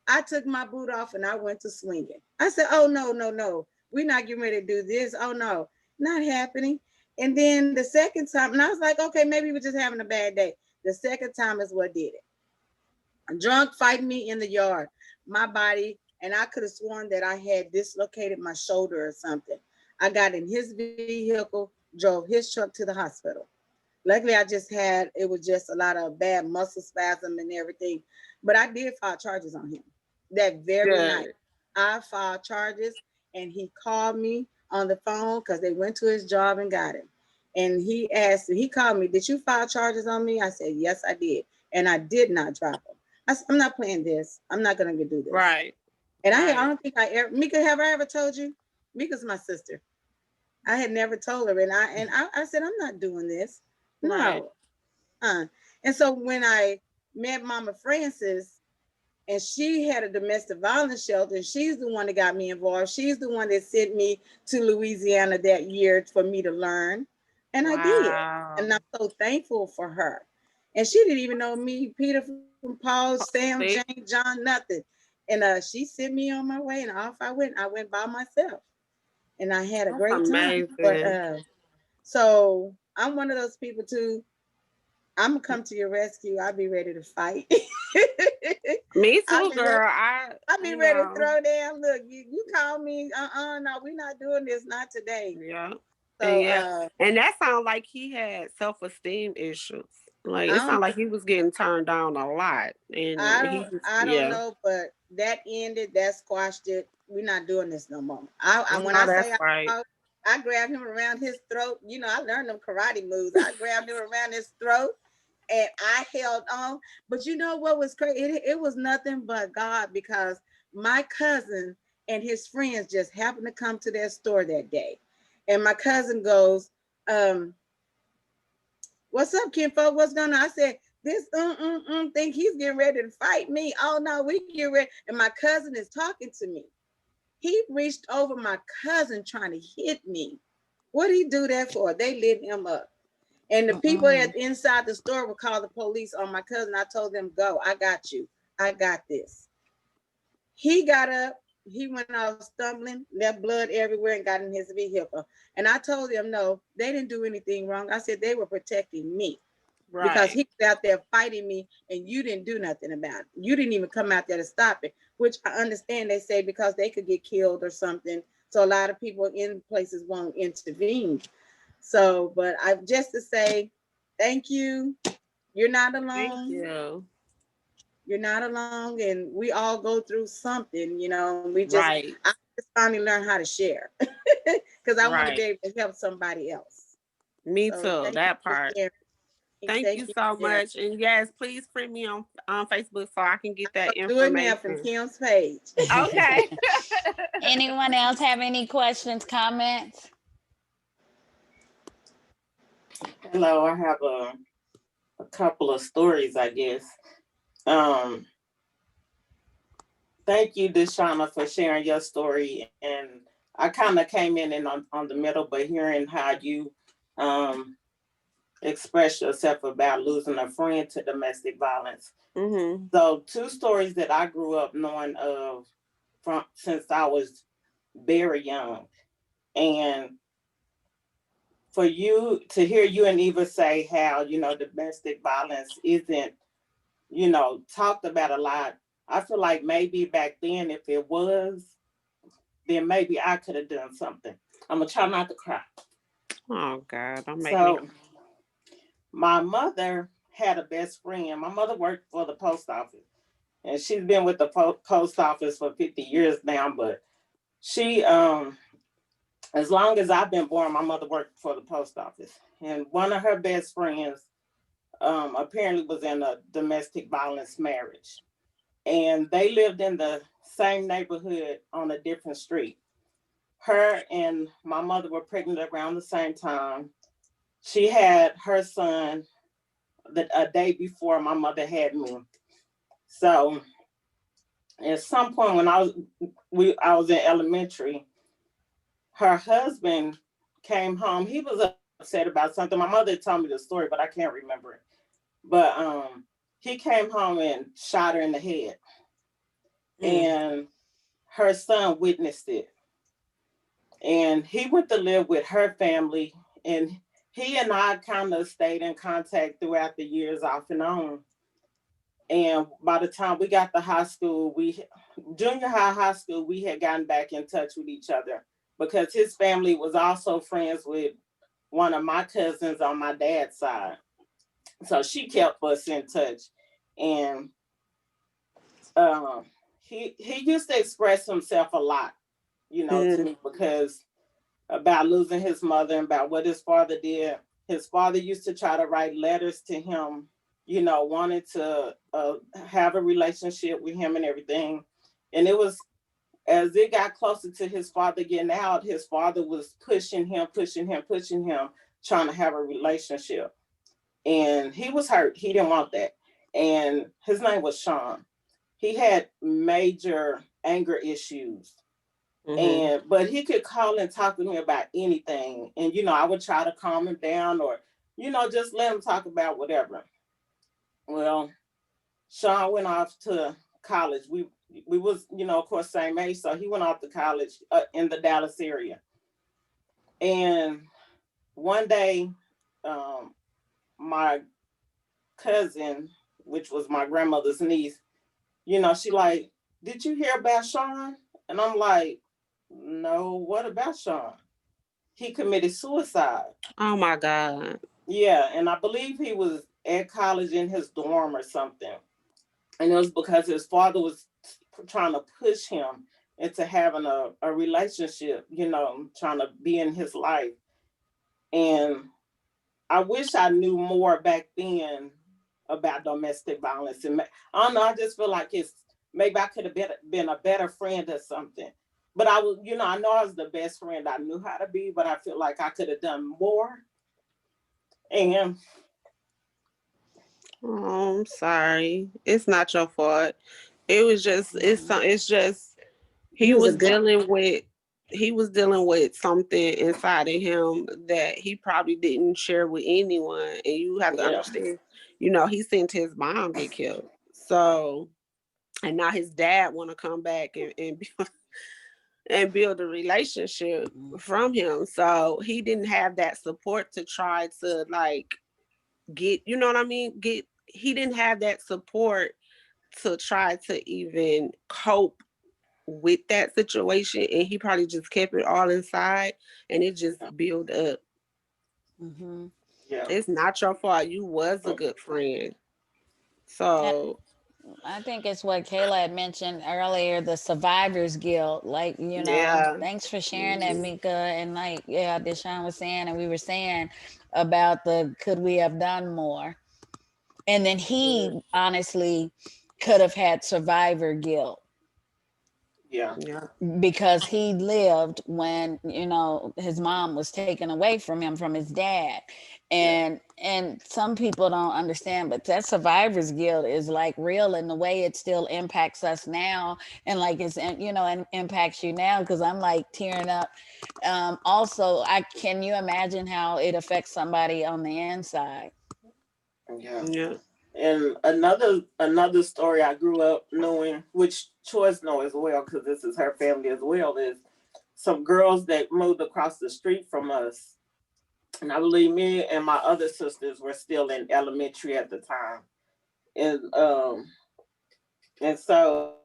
I took my boot off and I went to swinging. I said, oh, no, no, no. We're not getting ready to do this. Oh, no, not happening. And then the second time, and I was like, okay, maybe we're just having a bad day. The second time is what did it. Drunk fighting me in the yard, my body, and I could have sworn that I had dislocated my shoulder or something. I got in his vehicle, drove his truck to the hospital. Luckily, it was just a lot of bad muscle spasm and everything. But I did file charges on him that very night. Good. I filed charges and he called me on the phone because they went to his job and got him. And he called me, did you file charges on me? I said, yes, I did. And I did not drop him. I said, I'm not playing this. I'm not going to do this. Right. And I Right. don't think Mika, have I ever told you? Mika's my sister. I had never told her. And I said, I'm not doing this. Right. No. And so when I met Mama Francis, and she had a domestic violence shelter, and she's the one that got me involved. She's the one that sent me to Louisiana that year for me to learn. And I did. Wow. And I'm so thankful for her. And she didn't even know me, Peter from Paul, Sam, See? Jane, John, nothing. And she sent me on my way, and off I went. I went by myself. And I had a That's great time. But amazing. so I'm one of those people too. I'm gonna come to your rescue. I'll be ready to fight. Me I'll too, be ready. girl. I'll be ready to throw down. Look, you call me. No, we're not doing this. Not today. Yeah. So Yeah. And that sounds like he had self-esteem issues. Like I it don't sounds like he was getting turned down a lot. And he just I don't yeah. know, but that ended. That squashed it. We're not doing this no more. I When know I that's say right. I grabbed him around his throat. You know, I learned them karate moves. I grabbed him around his throat and I held on. But you know what was crazy? It was nothing but God, because my cousin and his friends just happened to come to their store that day. And my cousin goes, What's up, kinfolk? What's going on? I said, this think he's getting ready to fight me. Oh no, we get ready. And my cousin is talking to me. He reached over my cousin trying to hit me. What did he do that for? They lit him up. And the people at inside the store would call the police on my cousin. I told them, go, I got you. I got this. He got up, he went out stumbling, left blood everywhere and got in his vehicle. And I told them, no, they didn't do anything wrong. I said they were protecting me. Right. Because he was out there fighting me and you didn't do nothing about it. You didn't even come out there to stop it, which I understand they say because they could get killed or something. So a lot of people in places won't intervene. So, but I just to say, thank you. You're not alone. Thank you. You're not alone, and we all go through something, you know. We just, I just finally learned how to share because I want to be able to help somebody else. Me too. That part. Thank you so much. And yes, please friend me on Facebook so I can get that information. Do it now from Kim's page. Okay. Anyone else have any questions, comments? Hello, I have a couple of stories, I guess. Thank you, DeShawn, for sharing your story. And I kind of came in on the middle, but hearing how you express yourself about losing a friend to domestic violence. Mm-hmm. So 2 stories that I grew up knowing of from since I was very young. And for you to hear you and Eva say how, you know, domestic violence isn't, you know, talked about a lot. I feel like maybe back then, if it was, then maybe I could have done something. I'm gonna try not to cry. Oh God, I'm making my mother had a best friend. My mother worked for the post office, and she's been with the post office for 50 years now. But she, as long as I've been born, my mother worked for the post office. And one of her best friends apparently was in a domestic violence marriage. And they lived in the same neighborhood on a different street. Her and my mother were pregnant around the same time. She had her son a day before my mother had me. So at some point when I was in elementary, her husband came home. He was upset about something. My mother told me the story, but I can't remember it. But he came home and shot her in the head. And her son witnessed it. And he went to live with her family. And he and I kind of stayed in contact throughout the years off and on. And by the time we got to high school, junior high school, we had gotten back in touch with each other because his family was also friends with one of my cousins on my dad's side. So she kept us in touch. And he used to express himself a lot, you know, to me, because about losing his mother and about what his father did. His father used to try to write letters to him, you know, wanted to have a relationship with him and everything. And it was, as it got closer to his father getting out, his father was pushing him, trying to have a relationship. And he was hurt. He didn't want that. And his name was Sean. He had major anger issues. But he could call and talk to me about anything. And, you know, I would try to calm him down or, you know, just let him talk about whatever. Well, Sean went off to college. We was, you know, of course, same age. So he went off to college in the Dallas area. And one day, my cousin, which was my grandmother's niece, you know, she like, did you hear about Sean? And I'm like, no, what about Sean? He committed suicide. Oh my God. Yeah, and I believe he was at college in his dorm or something. And it was because his father was trying to push him into having a relationship, you know, trying to be in his life. And I wish I knew more back then about domestic violence. And I don't know, I just feel like maybe I could have been a better friend or something. But I was, you know, I know I was the best friend I knew how to be, but I feel like I could have done more. And Oh, I'm sorry. It's not your fault. It was just it's just He he was a was good. dealing with something inside of him that he probably didn't share with anyone. And you have to Yeah. understand, he seen his mom get killed. So, and now his dad want to come back and build a relationship from him. So he didn't have that support to try to like get, you know what I mean? He didn't have that support to try to even cope with that situation, and he probably just kept it all inside, and it just built up. Mm-hmm. Yeah. It's not your fault. You was a good friend. So I think it's what Kayla had mentioned earlier, the survivor's guilt. Like, yeah. thanks for sharing that, Mhm. Mika. And like, yeah, Deshawn was saying, and we were saying about the could we have done more? And then he honestly could have had survivor guilt Yeah. Yeah. because he lived when his mom was taken away from him from his dad. Yeah. And some people don't understand, but that survivor's guilt is like real in the way it still impacts us now, and like it's and impacts you now, because I'm like tearing up. Also, I can you imagine how it affects somebody on the inside? Yeah. Yeah. And another story I grew up knowing, which Choice know as well, because this is her family as well, is some girls that moved across the street from us. And I believe me and my other sisters were still in elementary at the time. And so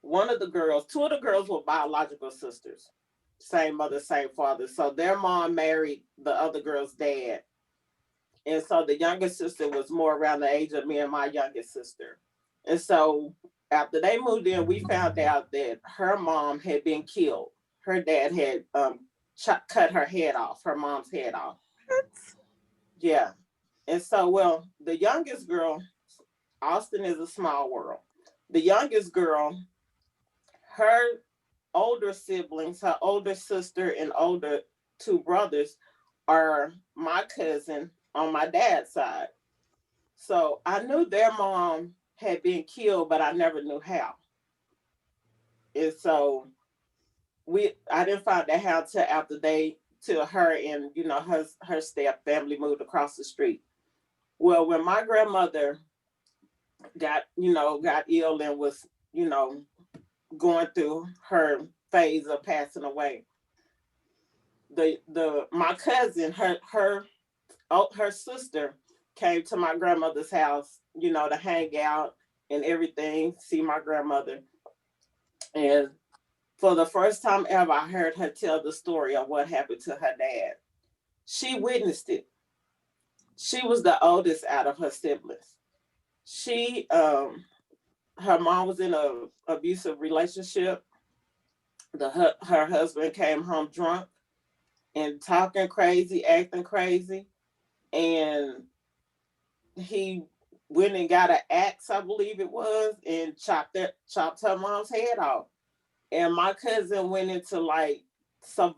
one of the girls, two of the girls were biological sisters, same mother, same father. So their mom married the other girl's dad. And so the youngest sister was more around the age of me and my youngest sister. And so after they moved in, we found out that her mom had been killed. Her dad had cut her head off, her mom's head off. Yeah. And so, well, the youngest girl, Austin is a small world. The youngest girl, her older siblings, her older sister and older two brothers are my cousin on my dad's side. So I knew their mom had been killed, but I never knew how. And so I didn't find that out till after till her and her step family moved across the street. Well, when my grandmother got ill and was, going through her phase of passing away, the my cousin, her sister came to my grandmother's house, to hang out and everything, see my grandmother. And for the first time ever, I heard her tell the story of what happened to her dad. She witnessed it. She was the oldest out of her siblings. She her mom was in a abusive relationship. Her husband came home drunk and talking crazy, acting crazy, and he went and got an axe, I believe it was, and chopped her mom's head off. And my cousin went into like some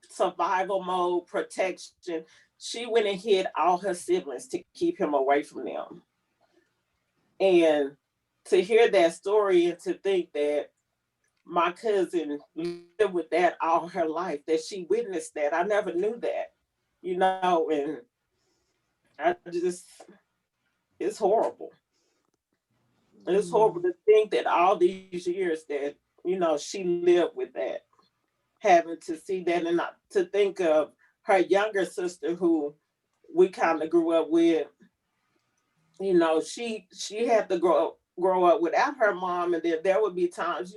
survival mode, protection. She went and hid all her siblings to keep him away from them. And to hear that story and to think that my cousin lived with that all her life, that she witnessed that, I never knew that, and I just, it's horrible. It's horrible to think that all these years that, she lived with that, having to see that, and not to think of her younger sister who we kind of grew up with. She had to grow up without her mom, and then there would be times,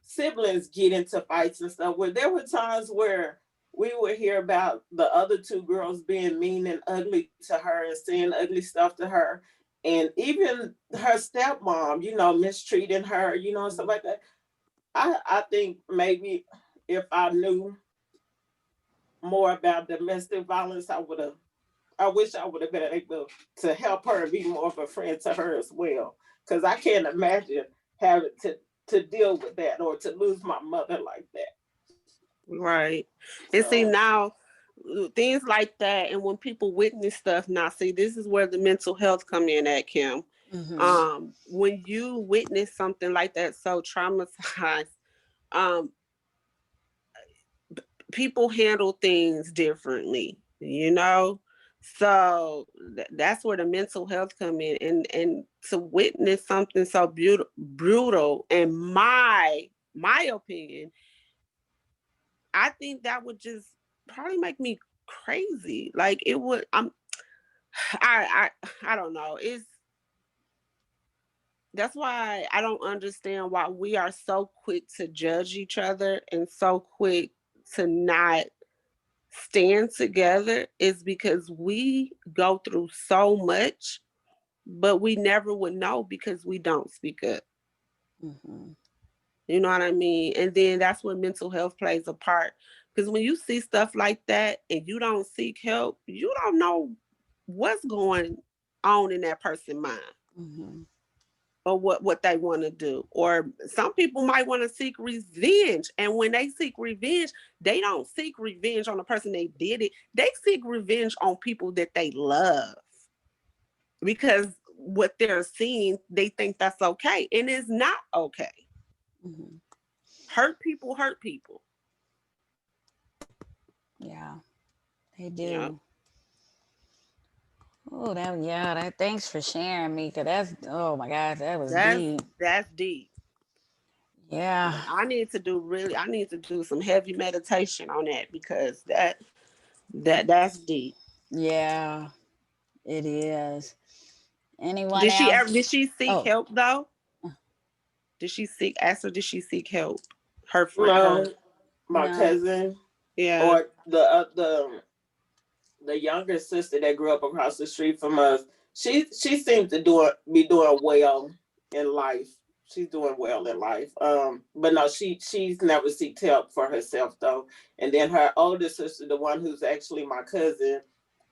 siblings get into fights and stuff. Where there were times where we would hear about the other two girls being mean and ugly to her and saying ugly stuff to her, and even her stepmom, mistreating her, and stuff like that. I think maybe if I knew more about domestic violence, I wish I would have been able to help her and be more of a friend to her as well. Because I can't imagine having to deal with that or to lose my mother like that. Right. And see So now things like that. And when people witness stuff, now see, this is where the mental health come in at, Kim. When you witness something like that, so traumatized, um, people handle things differently, you know. So that's where the mental health come in, and to witness something so brutal, in my opinion, I think that would just probably make me crazy. Like it would. I don't know. It's That's why I don't understand why we are so quick to judge each other and so quick to not stand together, is because we go through so much, but we never would know because we don't speak up. You know what I mean? And then that's when mental health plays a part. Because when you see stuff like that and you don't seek help, you don't know what's going on in that person's mind. Or what they want to do. Or some people might want to seek revenge. And when they seek revenge, they don't seek revenge on the person they did it. They seek revenge on people that they love. Because what they're seeing, they think that's okay. And it's not okay. Hurt people hurt people. Yeah, they do. Yeah. Oh, that thanks for sharing me, because that's, oh my gosh, that was deep. That's deep. Yeah. I need to do some heavy meditation on that, because that's deep. Yeah, it is. Anyone Did else? she seek Oh, help though? Did she seek help? Her friend, No, her. my no. cousin Yeah. or the younger sister that grew up across the street from us. She seems to be doing well in life. She's doing well in life. But no, she's never seeked help for herself though. And then her older sister, the one who's actually my cousin,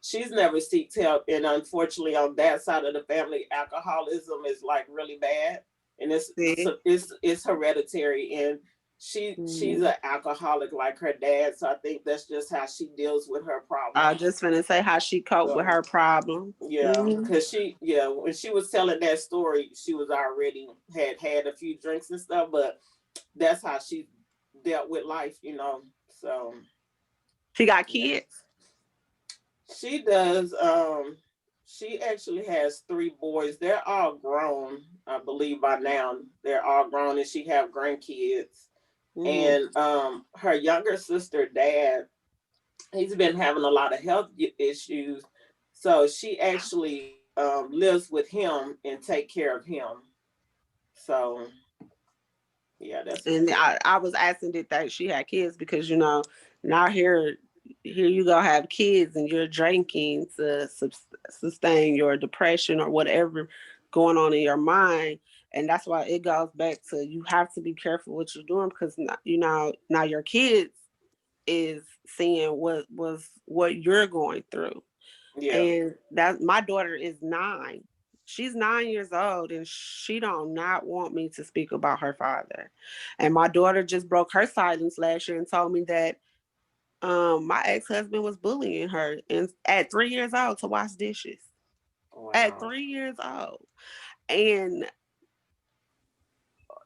she's never seeked help. And unfortunately, on that side of the family, alcoholism is like really bad, and it's hereditary. And she's an alcoholic like her dad, so I think that's just how she deals with her I problems. was just gonna say how she coped with her problem. Yeah, because when she was telling that story, she was already had a few drinks and stuff, but that's how she dealt with life, you know. So She got kids. she does. She actually has 3 boys. They're all grown, I believe by now. They're all grown, and she have grandkids. And her younger sister dad, he's been having a lot of health issues, so she actually lives with him and take care of him. So yeah, that's. And I was asking that she had kids, because now here you go, have kids and you're drinking to sustain your depression or whatever going on in your mind. And that's why it goes back to, you have to be careful what you're doing, because now your kids is seeing what you're going through. Yeah. And that, my daughter is 9. She's 9 years old, and she don't not want me to speak about her father. And my daughter just broke her silence last year and told me that my ex-husband was bullying her, and at 3 years old, to wash dishes. Wow. At 3 years old. And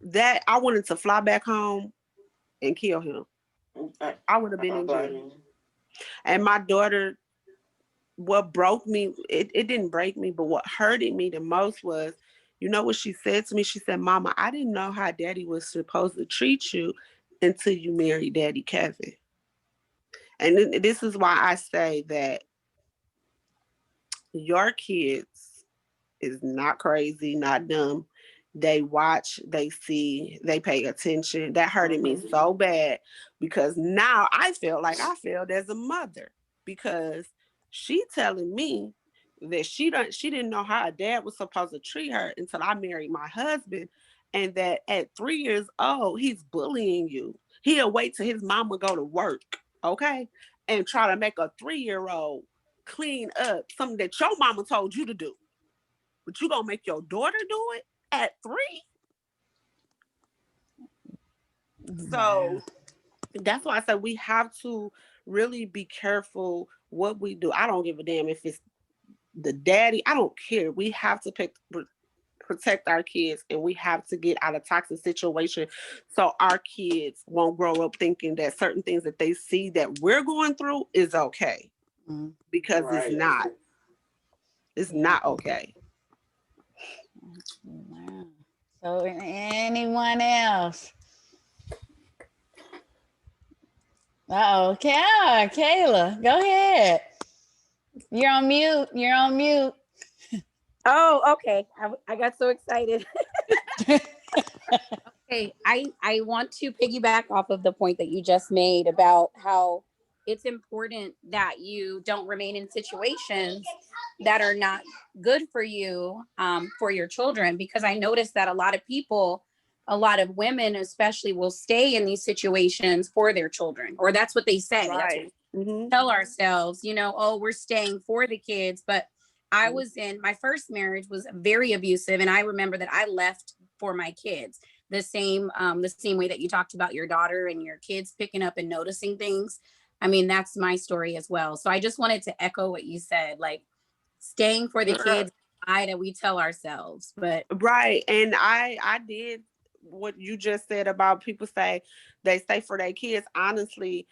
that, I wanted to fly back home and kill him. I would have been in jail. And my daughter, what broke me, it didn't break me, but what hurted me the most was, you know what she said to me? She said, "Mama, I didn't know how Daddy was supposed to treat you until you married Daddy Kevin." And this is why I say that your kids is not crazy, not dumb. They watch, they see, they pay attention. That hurted me so bad, because now I feel like I failed as a mother, because she telling me that she didn't know how a dad was supposed to treat her until I married my husband, and that at 3 years old he's bullying you. He'll wait till his mama go to work, okay, and try to make a 3-year-old clean up something that your mama told you to do. But you gonna make your daughter do it at 3? So that's why I said we have to really be careful what we do. I don't give a damn if it's the daddy. I don't care. We have to protect our kids, and we have to get out of toxic situation so our kids won't grow up thinking that certain things that they see that we're going through is okay, because Right. it's not. It's not okay. Wow. So anyone else? Uh-oh, Kayla, go ahead. You're on mute. You're on mute. Oh, okay. I got so excited. Okay, I want to piggyback off of the point that you just made about how it's important that you don't remain in situations that are not good for you, for your children, because I noticed that a lot of people, a lot of women especially, will stay in these situations for their children, or that's what they say. That's what we tell ourselves, you know, oh, we're staying for the kids. But I was in my first marriage was very abusive, and I remember that I left for my kids the same way that you talked about your daughter and your kids picking up and noticing things. I mean, that's my story as well. So I just wanted to echo what you said, like staying for the kids, that we tell ourselves. But Right. And I did what you just said about people say they stay for their kids. Honestly,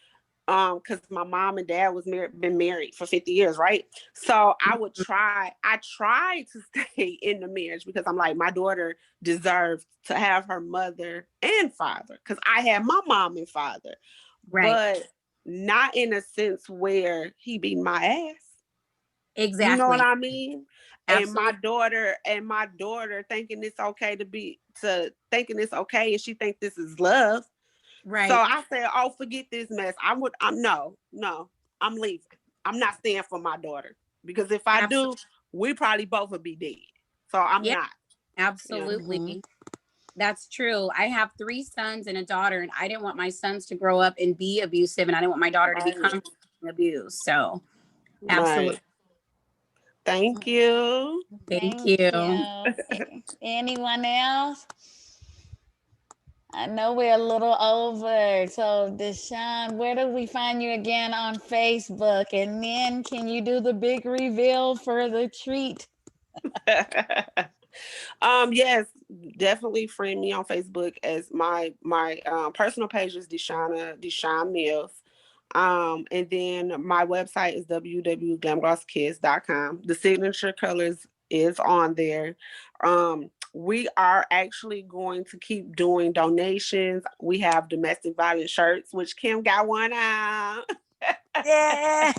because my mom and dad been married for 50 years, right? So I tried to stay in the marriage because I'm like, my daughter deserves to have her mother and father, because I had my mom and father, right, but not in a sense where he beat my ass. exactly. You know what I mean? Absolutely. And my daughter thinking it's okay thinking it's okay, and she think this is love. Right. So I said, "Oh, forget this mess. No, I'm leaving. I'm not staying for my daughter, because if I do, we probably both would be dead. So I'm not." Absolutely. Mm-hmm. That's true. I have 3 sons and a daughter, and I didn't want my sons to grow up and be abusive, and I didn't want my daughter to become abused. So absolutely. Right. Thank you. Thank you. Anyone else? I know we're a little over. So, DeShawn, where do we find you again on Facebook? And then can you do the big reveal for the treat? Yes, definitely friend me on Facebook, as my personal page is DeShawn Mils. And then my website is www.glamglosskids.com. The signature colors is on there. We are actually going to keep doing donations. We have domestic violence shirts, which Kim got one out. Yeah.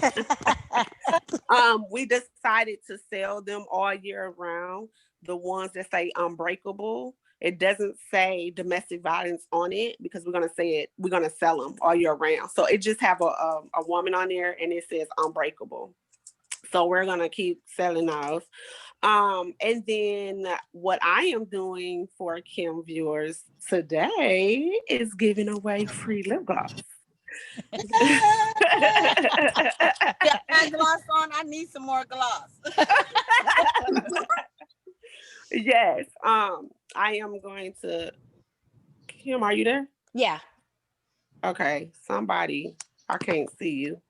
We decided to sell them all year round. The ones that say unbreakable, it doesn't say domestic violence on it, because we're gonna sell them all year round. So it just have a woman on there, and it says unbreakable. So we're gonna keep selling those. And then what I am doing for Kim viewers today is giving away free lip gloss. Got gloss on. I need some more gloss. Yes. I am going to. Kim, are you there? Yeah. Okay. Somebody. I can't see you.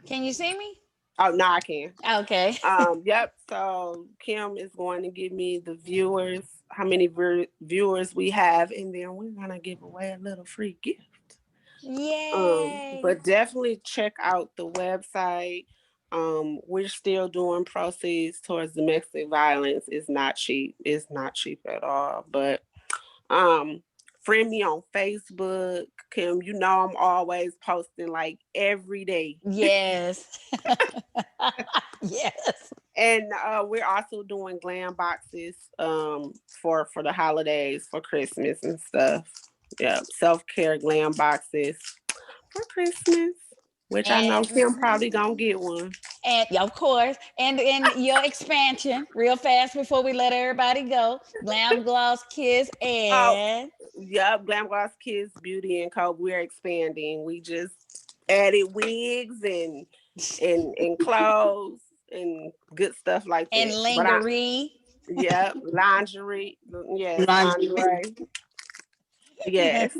Can you see me? Oh, no, I can. Okay. Yep. So Kim is going to give me the viewers, how many viewers we have, and then we're gonna give away a little free gift. Yay. But definitely check out the website. We're still doing proceeds towards domestic violence. It's not cheap. It's not cheap at all. But friend me on Facebook. Kim, you know I'm always posting like every day. Yes. Yes. And we're also doing glam boxes for the holidays, for Christmas and stuff. Yeah, self-care glam boxes for Christmas, which I know Kim probably gonna get one. And of course, and your expansion real fast before we let everybody go. Glam Gloss Kiss and Yep, Glam Gloss Kids Beauty and Co. We're expanding. We just added wigs and clothes and good stuff like that. and lingerie. Lingerie. Yes, lingerie. Yes.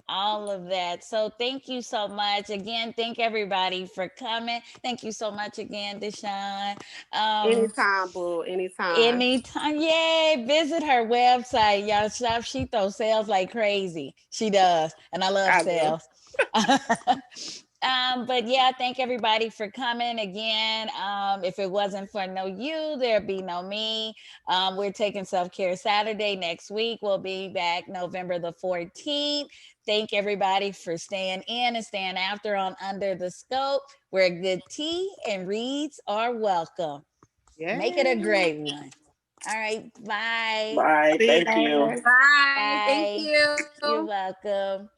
All of that. So thank you so much. Again, thank everybody for coming. Thank you so much again, Deshawn. Anytime, boo. Anytime. Anytime, yay, visit her website. Y'all shop. She throws sales like crazy. She does. And I love I will. sales. But yeah, thank everybody for coming again. If it wasn't for no you, there'd be no me. We're taking self-care Saturday next week. We'll be back November the 14th. Thank everybody for staying in and staying after on Under the Scope, where good tea and reads are welcome. Make it a Yeah. great one. All right. Bye. Bye. See Thank you. ya. Bye. Thank Bye. you. You're welcome.